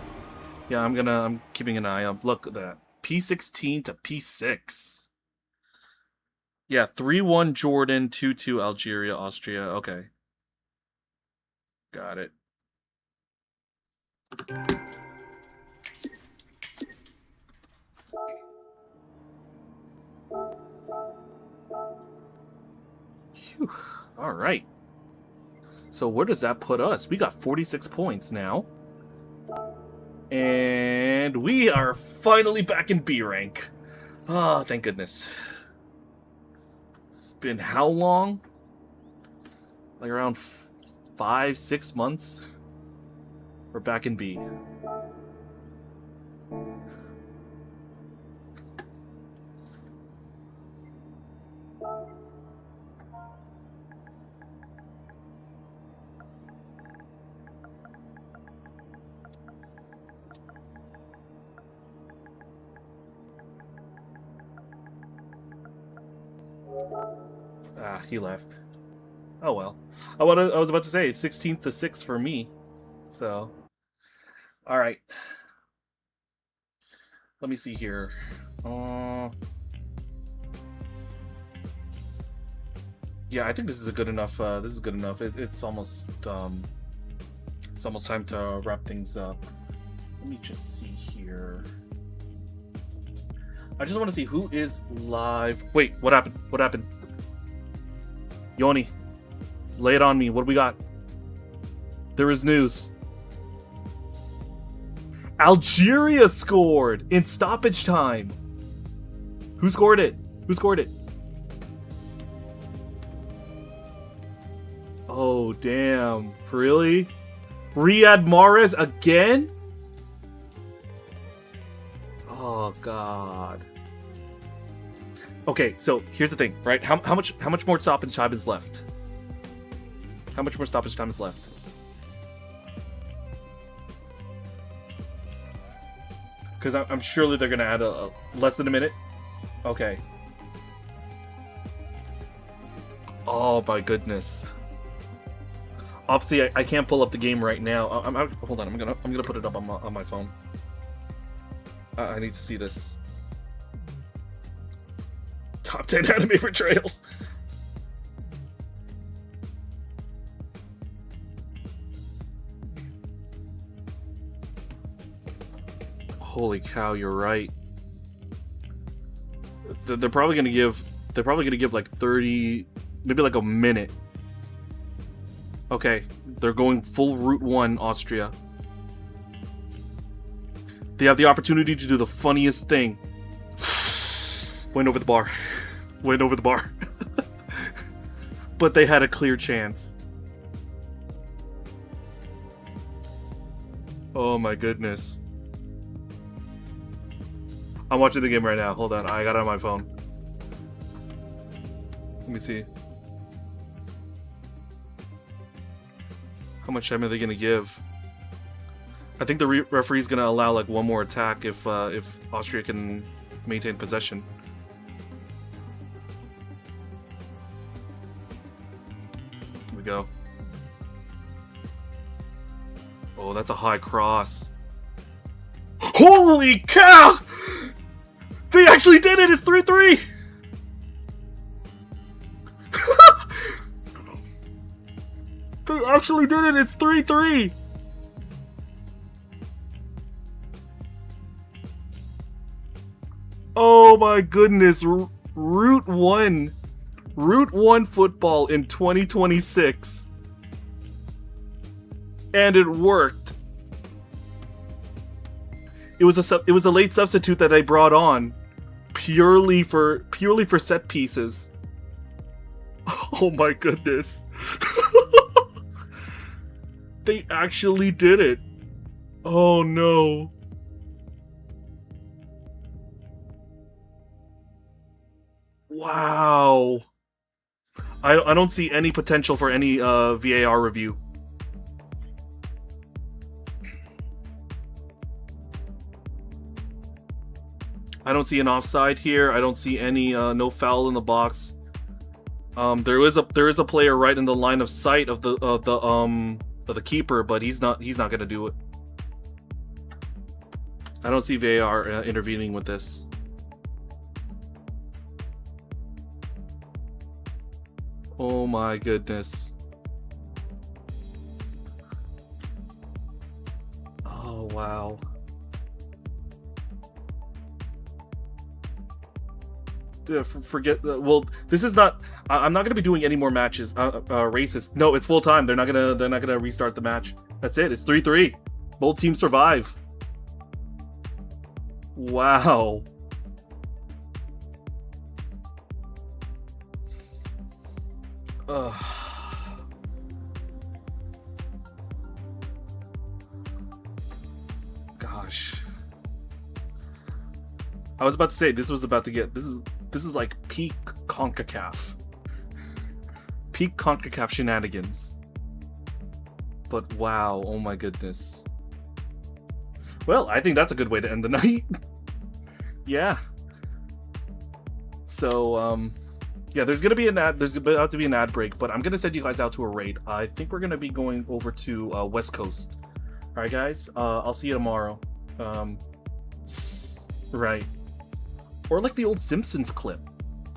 Yeah, I'm keeping an eye up. Look at that. P16 to P6. Yeah, 3-1 Jordan, 2-2 Algeria, Austria. Okay. Got it. Phew. All right. So where does that put us? We got 46 points now. And we are finally back in B rank. Oh, thank goodness. It's been how long? Like around 5-6 months? We're back in B. Ah, he left. Oh well. I was about to say 16th to 6 for me. So, all right. Let me see here. Yeah, I think this is a good enough. This is good enough. It's almost time to wrap things up. Let me just see here. I just want to see who is live. Wait, what happened? What happened? Yoni, lay it on me. What do we got? There is news. Algeria scored in stoppage time. Who scored it? Who scored it? Oh, damn. Really? Riyad Mahrez again? Oh, God. Okay, so here's the thing, right? How much more stoppage time is left? How much more stoppage time is left? Because I'm surely they're gonna add a less than a minute. Okay. Oh my goodness. Obviously, I can't pull up the game right now. Hold on. I'm gonna put it up on my phone. I need to see this. Top 10 anime portrayals. Holy cow, you're right. They're probably gonna give like 30, maybe like a minute. Okay, they're going full Route 1 Austria. They have the opportunity to do the funniest thing. Went over the bar. Went over the bar. But they had a clear chance. Oh my goodness. I'm watching the game right now. Hold on. I got it on my phone. Let me see. How much time are they going to give? I think the referee's going to allow like one more attack if Austria can maintain possession. Here we go. Oh, that's a high cross. Holy cow! They actually did it! It's 3-3! They actually did it! It's 3-3! Oh my goodness! Route 1 football in 2026. And it worked. It was a late substitute that I brought on purely for set pieces. Oh my goodness. They actually did it. Oh no. Wow. I don't see any potential for any VAR review. I don't see an offside here. I don't see any no foul in the box. There is a player right in the line of sight of the the keeper, but he's not gonna do it. I don't see VAR intervening with this. Oh my goodness. Oh wow. Forget. Well, this is not. I'm not gonna be doing any more matches. Races. No, it's full time. They're not gonna restart the match. That's it. It's 3-3. Both teams survive. Wow. Gosh. I was about to say this was about to get this is like peak CONCACAF. Peak CONCACAF shenanigans. But wow, oh my goodness. Well, I think that's a good way to end the night. Yeah. So yeah, there's gonna be an ad. There's about to be an ad break, but I'm gonna send you guys out to a raid. I think we're gonna be going over to West Coast. All right, guys. I'll see you tomorrow. Right. Or like the old Simpsons clip.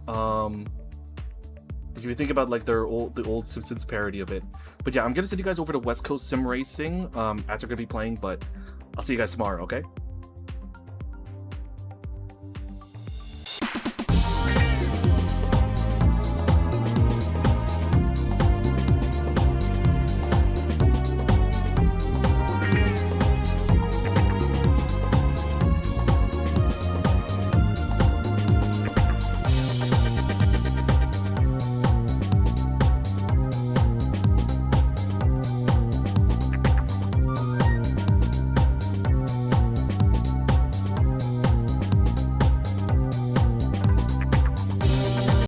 If you think about like the old Simpsons parody of it. But yeah, I'm gonna send you guys over to West Coast Sim Racing. Ads are gonna be playing, but I'll see you guys tomorrow. Okay.